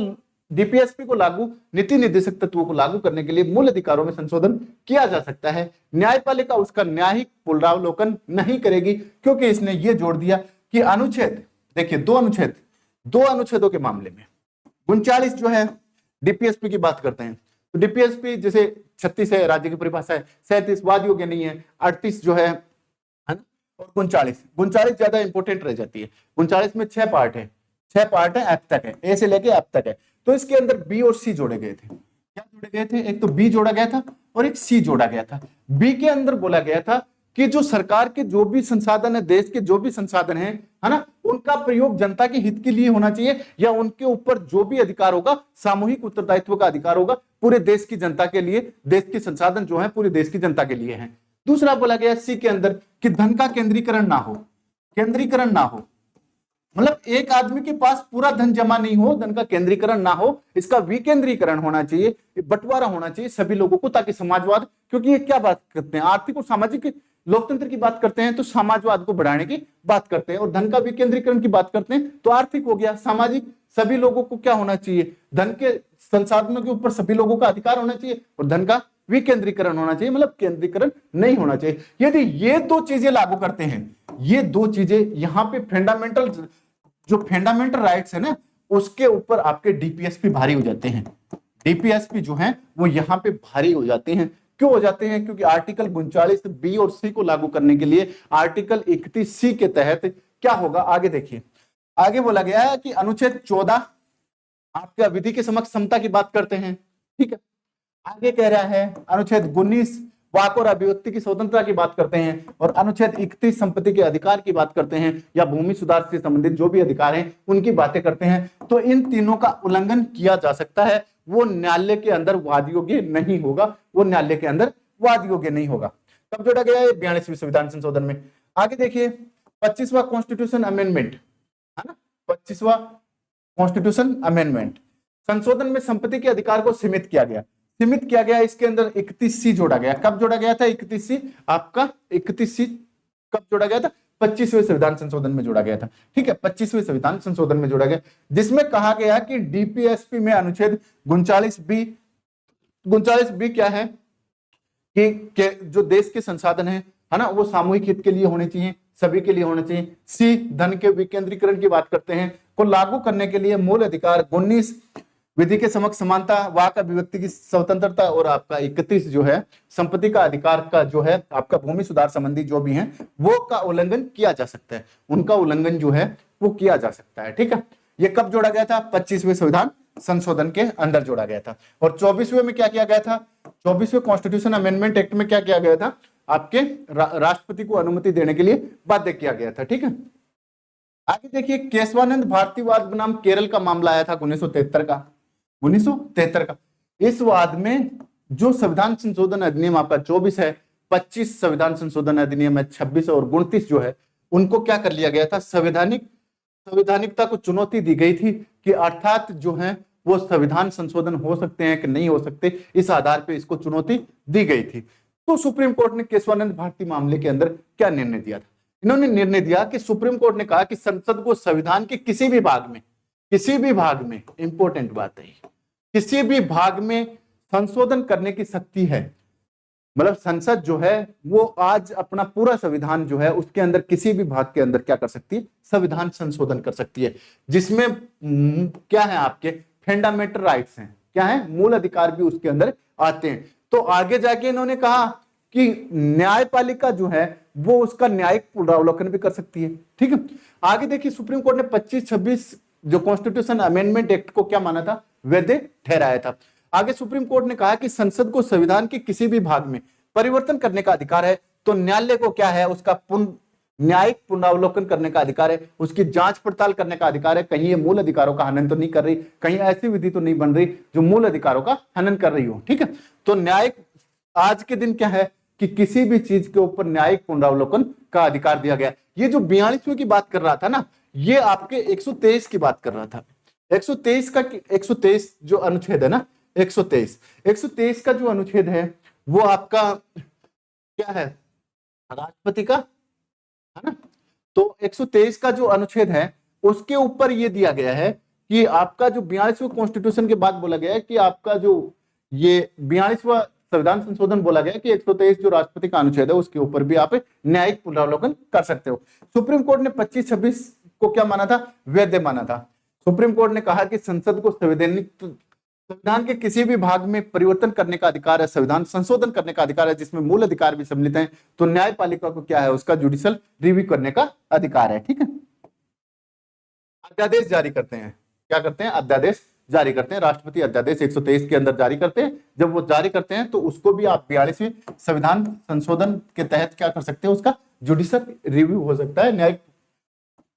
डीपीएसपी को लागू, नीति निर्देशक तत्वों को लागू करने के लिए मूल अधिकारों में संशोधन किया जा सकता है। न्यायपालिका उसका न्यायिक पुनरावलोकन नहीं करेगी क्योंकि इसने ये जोड़ दिया कि अनुच्छेद, देखिए दो अनुच्छेदों के मामले में 39 जो है डीपीएसपी की बात करते हैं तो डीपीएसपी जैसे 36 है, राज्य की परिभाषा है, 37 वाद योग्य नहीं है, 38 जो है और 39 ज्यादा इंपोर्टेंट रह जाती है। 39 में 6 पार्ट है, 6 पार्ट है, एफ तक है, ए से लेके एफ तक है। तो इसके अंदर बी और सी जोड़े गए थे। क्या जोड़े गए थे, एक तो बी जोड़ा गया था और एक सी जोड़ा गया था। बी के अंदर बोला गया था कि जो सरकार के जो भी संसाधन है, देश के जो भी संसाधन है ना, उनका प्रयोग जनता के हित के लिए होना चाहिए, या उनके ऊपर जो भी अधिकार होगा सामूहिक उत्तरदायित्व का अधिकार होगा पूरे देश की जनता के लिए, देश के संसाधन जो है पूरे देश की जनता के लिए हैं। दूसरा बोला गया सी के अंदर कि धन का केंद्रीकरण ना हो, मतलब एक आदमी के पास पूरा धन जमा नहीं हो, धन का केंद्रीकरण ना हो, इसका विकेंद्रीकरण होना चाहिए, बंटवारा होना चाहिए सभी लोगों को, ताकि समाजवाद, क्योंकि ये क्या बात करते हैं, आर्थिक और सामाजिक लोकतंत्र की बात करते हैं तो समाजवाद को बढ़ाने की बात करते हैं, और धन का विकेंद्रीकरण की बात करते हैं तो आर्थिक हो गया, सामाजिक, सभी लोगों को क्या होना चाहिए, धन के संसाधनों के ऊपर सभी लोगों का अधिकार होना चाहिए और धन का विकेंद्रीकरण होना चाहिए, मतलब केंद्रीकरण नहीं होना चाहिए। यदि ये दो चीजें लागू करते हैं, ये दो चीजें यहाँ पे फंडामेंटल राइट्स है ना, उसके ऊपर आपके डीपीएसपी भारी हो जाते हैं। डीपीएसपी जो है वो यहाँ पे भारी हो जाते हैं। क्यों हो जाते हैं? क्योंकि आर्टिकल 39 बी और सी को लागू करने के लिए आर्टिकल 31C के तहत क्या होगा, आगे देखिए। आगे बोला गया है कि अनुच्छेद 14 आपके विधि के समक्ष समता की बात करते हैं, ठीक है। आगे कह रहा है अनुच्छेद 19 वाक और अभिव्यक्ति की स्वतंत्रता की बात करते हैं, और अनुच्छेद 31 संपत्ति के अधिकार की बात करते हैं, या भूमि सुधार से संबंधित जो भी अधिकार हैं उनकी बातें करते हैं। तो इन तीनों का उल्लंघन किया जा सकता है, वो न्यायालय के अंदर वाद योग्य नहीं होगा, वो न्यायालय के अंदर वाद योग्य नहीं होगा। कब जोड़ा गया है? 42वें संविधान संशोधन में। आगे देखिए 25वां कॉन्स्टिट्यूशन अमेंडमेंट, है ना, 25वां कॉन्स्टिट्यूशन अमेंडमेंट, संशोधन में संपत्ति के अधिकार को सीमित किया गया। इसके अंदर 31C जोड़ा गया। कब जोड़ा गया था 31C? आपका 31C कब जोड़ा गया था? 25वें संविधान संशोधन में जोड़ा गया था, ठीक है, 25वें संविधान संशोधन में जोड़ा गया, जिसमें कहा गया कि डीपीएसपी में अनुच्छेद 39B क्या है कि जो देश के संसाधन है ना, वो सामूहिक हित के लिए होने चाहिए, सभी के लिए होना चाहिए। सी, धन के विकेंद्रीकरण की बात करते हैं, को लागू करने के लिए मूल अधिकार 19 विधि के समक्ष समानता, वाक अभिव्यक्ति की स्वतंत्रता, और आपका 31 जो है संपत्ति का अधिकार का जो है आपका भूमि सुधार संबंधी जो भी है वो का उल्लंघन किया जा सकता है, उनका उल्लंघन जो है वो किया जा सकता है, ठीक है। ये कब जोड़ा गया था? 25वें संविधान संशोधन के अंदर जोड़ा गया था। और 24वें में क्या किया गया था? 24वें कॉन्स्टिट्यूशन अमेंडमेंट एक्ट में क्या किया गया था? आपके राष्ट्रपति को अनुमति देने के लिए बाध्य किया गया था। ठीक है, आगे देखिए केशवानंद भारतीवाद बनाम केरल का मामला आया था 1973 का। इस वाद में जो संविधान संशोधन अधिनियम आपका 24 है, 25 संविधान संशोधन अधिनियम है, 26 और 29 जो है उनको क्या कर लिया गया था, संवैधानिकता को चुनौती दी गई थी कि अर्थात जो है वो संविधान संशोधन हो सकते हैं कि नहीं हो सकते, इस आधार पर इसको चुनौती दी गई थी। तो सुप्रीम कोर्ट ने केशवानंद भारती मामले के अंदर क्या निर्णय दिया था, इन्होंने निर्णय दिया कि सुप्रीम कोर्ट ने कहा कि संसद को संविधान के किसी भी भाग में इंपॉर्टेंट बात है, किसी भी भाग में संशोधन करने की शक्ति है। मतलब संसद जो है वो आज अपना पूरा संविधान जो है उसके अंदर किसी भी भाग के अंदर क्या कर सकती है, संविधान संशोधन कर सकती है, जिसमें क्या है आपके फंडामेंटल राइट्स हैं, क्या है, मूल अधिकार भी उसके अंदर आते हैं। तो आगे जाके इन्होंने कहा कि न्यायपालिका जो है वो उसका न्यायिक पुनरावलोकन भी कर सकती है। ठीक है, आगे देखिए सुप्रीम कोर्ट ने 25-26 जो कॉन्स्टिट्यूशन अमेंडमेंट एक्ट को क्या माना था, वैध ठहराया था। आगे सुप्रीम कोर्ट ने कहा कि संसद को संविधान के किसी भी भाग में परिवर्तन करने का अधिकार है, तो न्यायालय को क्या है, उसका न्यायिक पुनरावलोकन करने का अधिकार है, उसकी जांच पड़ताल करने का अधिकार है, कहीं ये मूल अधिकारों का हनन तो नहीं कर रही, कहीं ऐसी विधि तो नहीं बन रही जो मूल अधिकारों का हनन कर रही हो। ठीक है, तो न्यायिक आज के दिन क्या है कि किसी भी चीज के ऊपर न्यायिक पुनरावलोकन का अधिकार दिया गया। ये जो 42वें की बात कर रहा था ना, ये आपके 123 की बात कर रहा था। 123 जो अनुच्छेद है ना, 123 का जो अनुच्छेद है वो आपका क्या है, राष्ट्रपति का है ना। तो 123 का जो अनुच्छेद है उसके ऊपर ये दिया गया है कि आपका जो 42वें कॉन्स्टिट्यूशन के बाद बोला गया है कि आपका जो ये 42वां संविधान संशोधन बोला गया कि 123 जो राष्ट्रपति का अनुच्छेद है उसके ऊपर भी आप न्यायिक पुनरावलोकन कर सकते हो। सुप्रीम कोर्ट ने 25-26 को क्या माना था, वैध माना था। सुप्रीम कोर्ट ने कहा कि संसद को संविधान के किसी भी भाग में परिवर्तन करने का अधिकार है, संविधान संशोधन करने का अधिकार है, जिसमें मूल अधिकार भी सम्मिलित हैं। तो न्यायपालिका को क्या है, उसका जुडिशियल रिव्यू करने का अधिकार है। ठीक है, अध्यादेश जारी करते हैं, क्या करते हैं, अध्यादेश जारी करते हैं। राष्ट्रपति अध्यादेश 123 के अंदर जारी करते हैं। जब वो जारी करते हैं तो उसको भी आप 42वें संविधान संशोधन के तहत क्या कर सकते हैं, उसका जुडिशियल रिव्यू हो सकता है, न्यायिक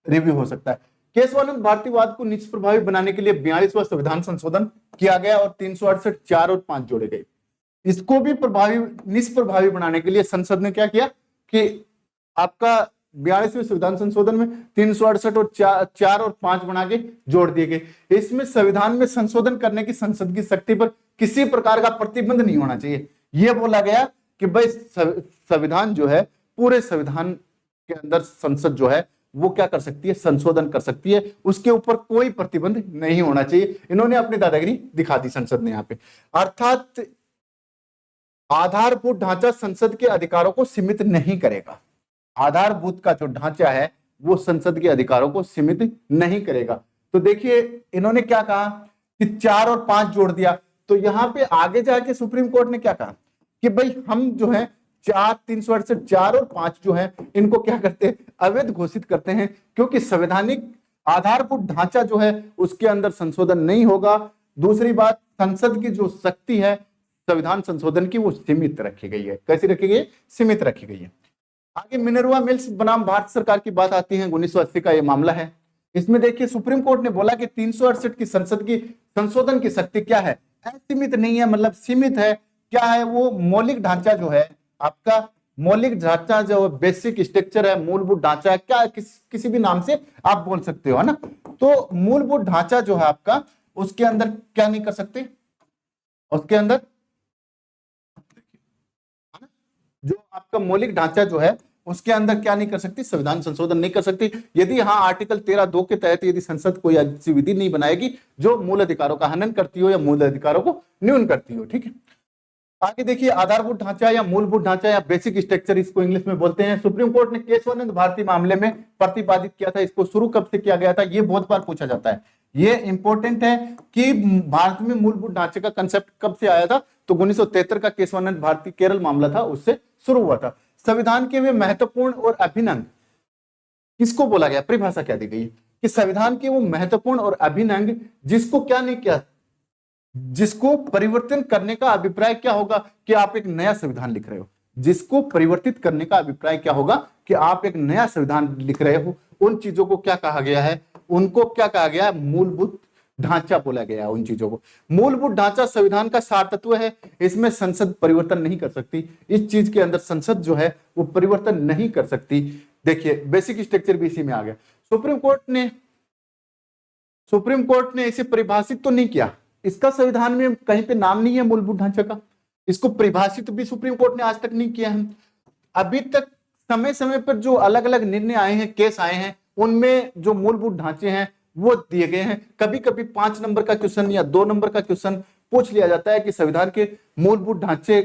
रिव्यू हो सकता है। केशवानंद भारतीवाद को निष्प्रभावी बनाने के लिए 42वां संविधान संशोधन किया गया और 368 4 और 5 जोड़े गए। इसको भी निष्प्रभावी बनाने के लिए संसद ने क्या किया कि आपका 42वें संविधान संशोधन में 368 और 4 और 5 बना के जोड़ दिए गए। इसमें संविधान में संशोधन करने की संसद की शक्ति पर किसी प्रकार का प्रतिबंध नहीं होना चाहिए। यह बोला गया कि भाई संविधान जो है, पूरे संविधान के अंदर संसद जो है वो क्या कर सकती है, संशोधन कर सकती है, उसके ऊपर कोई प्रतिबंध नहीं होना चाहिए। इन्होंने अपनी दादागिरी दिखा दी संसद ने यहाँ पे। अर्थात आधारभूत ढांचा संसद के अधिकारों को सीमित नहीं करेगा। आधारभूत का जो ढांचा है वो संसद के अधिकारों को सीमित नहीं करेगा। तो देखिए इन्होंने क्या कहा कि 4 और 5 जोड़ दिया। तो यहां पे आगे जाके सुप्रीम कोर्ट ने क्या कहा कि भाई हम जो है 368 4 और 5 जो है इनको क्या करते हैं, अवैध घोषित करते हैं, क्योंकि संवैधानिक आधारभूत ढांचा जो है उसके अंदर संशोधन नहीं होगा। दूसरी बात, संसद की जो शक्ति है संविधान संशोधन की वो सीमित रखी गई है। कैसी रखी गई है, सीमित रखी गई है। आगे मिनर्वा मिल्स बनाम भारत सरकार की बात आती है। 1980 का ये मामला है। इसमें देखिए सुप्रीम कोर्ट ने बोला कि 368 की संसद की संशोधन की शक्ति क्या है, असीमित नहीं है, मतलब सीमित है। क्या है वो, मौलिक ढांचा जो है आपका, मौलिक ढांचा जो बेसिक स्ट्रक्चर है, मूलभूत ढांचा है, क्या किसी भी नाम से आप बोल सकते हो, है ना। तो मूलभूत ढांचा जो है आपका, उसके अंदर क्या नहीं कर सकते, उसके अंदर जो आपका मौलिक ढांचा जो है उसके अंदर क्या नहीं कर सकती, संविधान संशोधन नहीं कर सकती। यदि हाँ आर्टिकल 13(2) के तहत यदि संसद कोई ऐसी विधि नहीं बनाएगी जो मूल अधिकारों का हनन करती हो या मूल अधिकारों को न्यून करती हो। ठीक है, आगे देखिए आधारभूत ढांचा या मूलभूत ढांचा या बेसिक स्ट्रक्चर इसको इंग्लिश में बोलते हैं। सुप्रीम कोर्ट ने केशवानंद भारती मामले में प्रतिपादित किया था। इसको शुरू कब से किया गया था, ये बहुत बार पूछा जाता है। ये इंपॉर्टेंट है कि भारत में मूलभूत ढांचे का कंसेप्ट कब से आया था, तो 1973 का केशवानंद भारती केरल मामला था, उससे शुरू हुआ था। संविधान के वे महत्वपूर्ण और अभिन्न किसको बोला गया, परिभाषा क्या दी गई कि संविधान के वो महत्वपूर्ण और अभिन्न अंग जिसको क्या नहीं किया, जिसको परिवर्तन करने का अभिप्राय क्या होगा कि आप एक नया संविधान लिख रहे हो, जिसको परिवर्तित करने का अभिप्राय क्या होगा कि आप एक नया संविधान लिख रहे हो। उन चीजों को क्या कहा गया है, उनको क्या कहा गया है, मूलभूत ढांचा बोला गया है। उन चीजों को मूलभूत ढांचा संविधान का सार तत्व है, इसमें संसद परिवर्तन नहीं कर सकती। इस चीज के अंदर संसद जो है वो परिवर्तन नहीं कर सकती। देखिए बेसिक स्ट्रक्चर भी इसी में आ गया। सुप्रीम कोर्ट ने इसे परिभाषित तो नहीं किया, इसका संविधान में कहीं पे नाम नहीं है मूलभूत ढांचा का, इसको परिभाषित भी सुप्रीम कोर्ट ने आज तक नहीं किया है। अभी तक समय समय पर जो अलग अलग निर्णय आए हैं, केस आए हैं, उनमें जो मूलभूत ढांचे हैं वो दिए गए हैं। कभी कभी 5 नंबर का क्वेश्चन या 2 नंबर का क्वेश्चन पूछ लिया जाता है कि संविधान के मूलभूत ढांचे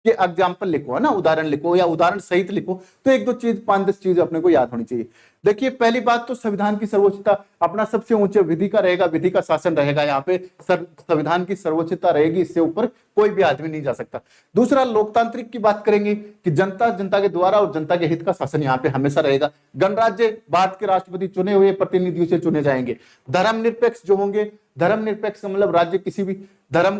के एग्जाम्पल लिखो, है ना, उदाहरण लिखो या उदाहरण सहित लिखो। तो 1-2 चीज 5-10 चीज अपने को याद होनी चाहिए। देखिए पहली बात तो संविधान की सर्वोच्चता अपना सबसे ऊंचे विधि का रहेगा, विधि का शासन रहेगा। यहाँ पे संविधान की सर्वोच्चता रहेगी, इससे ऊपर कोई भी आदमी नहीं जा सकता। दूसरा लोकतांत्रिक की बात करेंगे कि जनता जनता के द्वारा और जनता के हित का शासन यहाँ पे हमेशा रहेगा। गणराज्य भारत के राष्ट्रपति चुने हुए प्रतिनिधियों से चुने जाएंगे। धर्मनिरपेक्ष जो होंगे, धर्मनिरपेक्ष का मतलब राज्य किसी भी धर्म,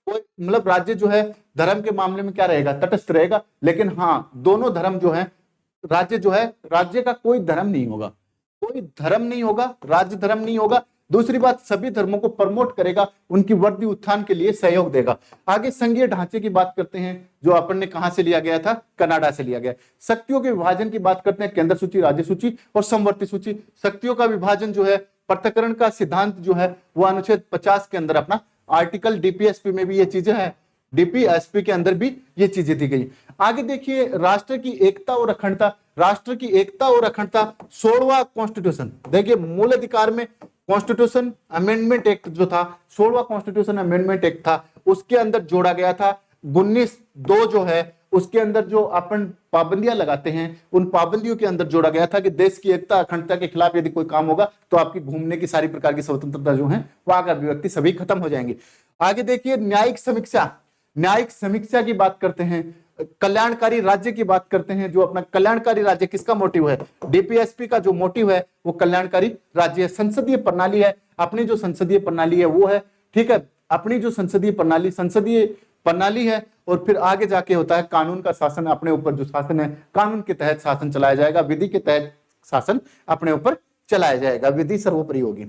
कोई मतलब राज्य जो है धर्म के मामले में क्या रहेगा, तटस्थ रहेगा। लेकिन हाँ दोनों धर्म जो है, राज्य जो है, राज्य का कोई धर्म नहीं होगा, कोई धर्म नहीं होगा, राज्य धर्म नहीं होगा। दूसरी बात सभी धर्मों को प्रमोट करेगा, उनकी वर्दी उत्थान के लिए सहयोग देगा। आगे संघीय ढांचे की बात करते हैं, जो अपन ने कहां से लिया गया था, कनाडा से लिया गया। शक्तियों के विभाजन की बात करते हैं, केंद्र सूची, राज्य सूची और समवर्ती सूची। शक्तियों का विभाजन जो है, पृथक्करण का सिद्धांत जो है वो अनुच्छेद 50 के अंदर अपना आर्टिकल डीपीएसपी में भी ये चीजें हैं, डीपीएसपी के अंदर भी ये चीजें दी गई। आगे देखिए राष्ट्र की एकता और अखंडता, राष्ट्र की एकता और अखंडता 16वां कॉन्स्टिट्यूशन। देखिए मूल अधिकार में कॉन्स्टिट्यूशन अमेंडमेंट एक्ट जो था, 16वां कॉन्स्टिट्यूशन अमेंडमेंट एक्ट था, उसके अंदर जोड़ा गया था 19(2) जो है उसके अंदर जो अपन पाबंदियां लगाते हैं, उन पाबंदियों के अंदर जोड़ा गया था कि देश की एकता अखंडता के खिलाफ यदि कोई काम होगा तो आपकी घूमने की सारी प्रकार की स्वतंत्रता जो है, वाक अभिव्यक्ति सभी खत्म हो जाएंगे। आगे देखिए न्यायिक समीक्षा, न्यायिक समीक्षा की बात करते हैं, कल्याणकारी राज्य की बात करते हैं। जो अपना कल्याणकारी राज्य किसका मोटिव है, डीपीएसपी का जो मोटिव है वो कल्याणकारी राज्य है। संसदीय प्रणाली है, अपनी जो संसदीय प्रणाली है वो है, ठीक है, अपनी जो संसदीय प्रणाली है। और फिर आगे जाके होता है कानून का शासन, अपने ऊपर जो शासन है कानून के तहत शासन चलाया जाएगा, विधि के तहत शासन अपने ऊपर चलाया जाएगा, विधि सर्वोपरि होगी।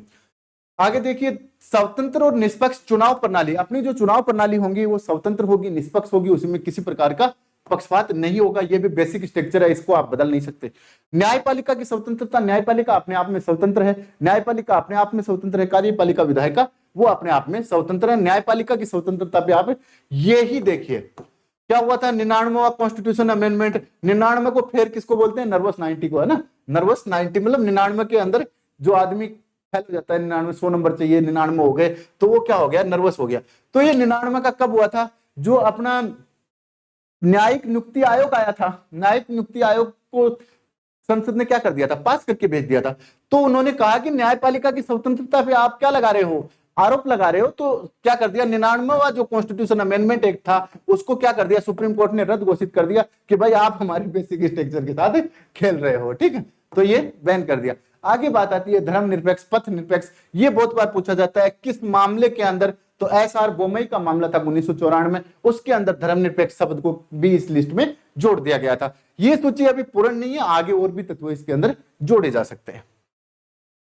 आगे देखिए स्वतंत्र और निष्पक्ष चुनाव प्रणाली, अपनी जो चुनाव प्रणाली होगी वो स्वतंत्र होगी, निष्पक्ष होगी, उसमें किसी प्रकार का पक्षपात नहीं होगा। ये भी बेसिक स्ट्रक्चर है, इसको आप बदल नहीं सकते। न्यायपालिका की स्वतंत्रता, न्यायपालिका अपने आप में स्वतंत्र है, न्यायपालिका अपने आप में स्वतंत्र है। कार्यपालिका विधायिका वो अपने आप में स्वतंत्र है। न्यायपालिका की स्वतंत्रता पे आप ये ही देखिए क्या हुआ था, 99वां कॉन्स्टिट्यूशन अमेंडमेंट। 99 को फिर किसको बोलते हैं, नर्वस 90 को, है ना। नर्वस 90 मतलब 99 के अंदर जो आदमी फेल हो जाता है, 99 100 नंबर चाहिए, 99 हो गए तो वो क्या हो गया, नर्वस हो गया। तो ये 99 का कब हुआ था, जो अपना न्यायिक नियुक्ति आयोग आया था, न्यायिक नियुक्ति आयोग को संसद ने क्या कर दिया था, पास करके भेज दिया था। तो उन्होंने कहा कि न्यायपालिका की स्वतंत्रता पे आप क्या लगा रहे हो, आरोप लगा रहे हो। तो क्या कर दिया, 99वां जो कॉन्स्टिट्यूशन अमेंडमेंट एक्ट था उसको क्या कर दिया, सुप्रीम कोर्ट ने रद्द घोषित कर दिया कि भाई आप हमारे बेसिक स्ट्रक्चर के साथ खेल रहे हो, ठीक है। तो ये बैन कर दिया। आगे बात आती है धर्मनिरपेक्ष, पथ निरपेक्ष। ये बहुत बार पूछा जाता है किस मामले के अंदर, तो एसआर बोमई का मामला था 1994 में, उसके अंदर धर्मनिरपेक्ष शब्द को भी इस लिस्ट में जोड़ दिया गया था। ये सूची अभी पूर्ण नहीं है, आगे और भी तत्व इसके अंदर जोड़े जा सकते हैं।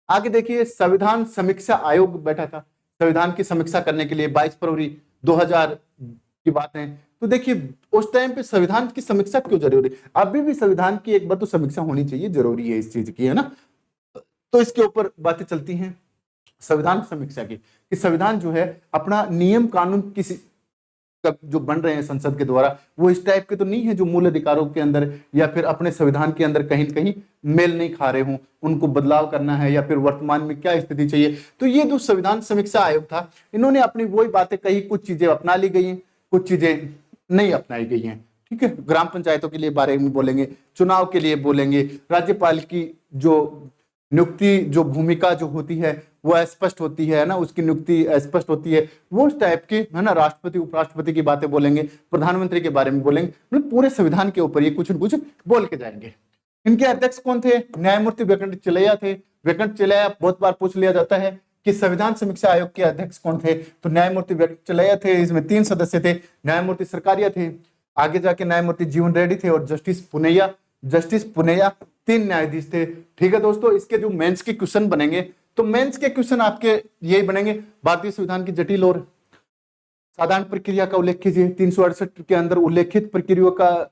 आगे देखिए संविधान समीक्षा आयोग बैठा था संविधान की समीक्षा करने के लिए, 22 फरवरी 2000 की बात है। तो देखिए उस टाइम पे संविधान की समीक्षा क्यों जरूरी, अभी भी संविधान की एक बार तो समीक्षा होनी चाहिए, जरूरी है इस चीज की, है ना। तो इसके ऊपर बातें चलती हैं संविधान समीक्षा की, कि संविधान जो है अपना नियम कानून किसी जो बन रहे हैं संसद के द्वारा वो इस टाइप के तो नहीं है जो मूल अधिकारों के अंदर या फिर अपने संविधान के अंदर कहीं कहीं मेल नहीं खा रहे हों, उनको बदलाव करना है या फिर वर्तमान में क्या स्थिति चाहिए। तो ये जो संविधान समीक्षा आयोग था, इन्होंने अपनी वही बातें कही, कुछ चीजें अपना ली गई हैं, कुछ चीजें नहीं अपनाई गई हैं, ठीक है। ग्राम पंचायतों के लिए बारे में बोलेंगे, चुनाव के लिए बोलेंगे, राज्यपाल की जो नियुक्ति जो भूमिका जो होती है वो स्पष्ट होती है ना, उसकी नियुक्ति स्पष्ट होती है, वो उस टाइप की, है ना। राष्ट्रपति उपराष्ट्रपति की बातें बोलेंगे, प्रधानमंत्री के बारे में बोलेंगे, मतलब पूरे संविधान के ऊपर ये कुछ न कुछ बोल के जाएंगे। इनके अध्यक्ष कौन थे, न्यायमूर्ति वेंकट चिलैया थे। वेंकट चिलैया बहुत बार पूछ लिया जाता है कि संविधान समीक्षा आयोग के अध्यक्ष कौन थे, तो न्यायमूर्ति वेंकट चिलैया थे। इसमें 3 सदस्य थे, न्यायमूर्ति सरकारिया थे, आगे जाके न्यायमूर्ति जीवन रेड्डी थे और जस्टिस पुनैया 3 न्यायाधीश थे। ठीक है दोस्तों, इसके जो मेंस के क्वेश्चन बनेंगे, तो मेंस के क्वेश्चन आपके यही बनेंगे, भारतीय संविधान की जटिल और साधारण प्रक्रिया का उल्लेख कीजिए, 368 के अंदर उल्लेखित प्रक्रियाओं का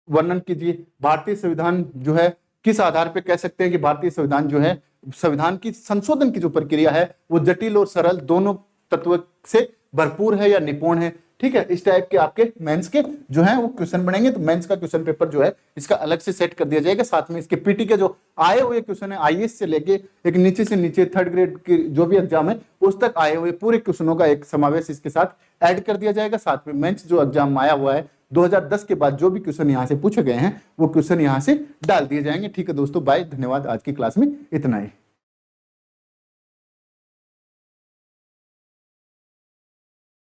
वर्णन कीजिए, भारतीय संविधान जो है किस आधार पे कह सकते हैं कि भारतीय संविधान जो है, संविधान की संशोधन की जो प्रक्रिया है वो जटिल और सरल दोनों तत्व से भरपूर है या निपुण है। ठीक है, इस टाइप के आपके मेंस के जो है वो क्वेश्चन बनेंगे। तो मेंस का क्वेश्चन पेपर जो है इसका अलग से सेट कर दिया जाएगा, साथ में इसके पीटी के जो आए हुए क्वेश्चन है आईएएस से लेके एक नीचे से नीचे 3rd ग्रेड के जो भी एग्जाम है उस तक आए हुए पूरे क्वेश्चनों का एक समावेश इसके साथ ऐड कर दिया जाएगा। साथ में मेंस जो एग्जाम आया हुआ है 2010 के बाद जो भी क्वेश्चन यहाँ से पूछे गए हैं वो क्वेश्चन यहाँ से डाल दिए जाएंगे। ठीक है दोस्तों, बाय, धन्यवाद। आज की क्लास में इतना ही।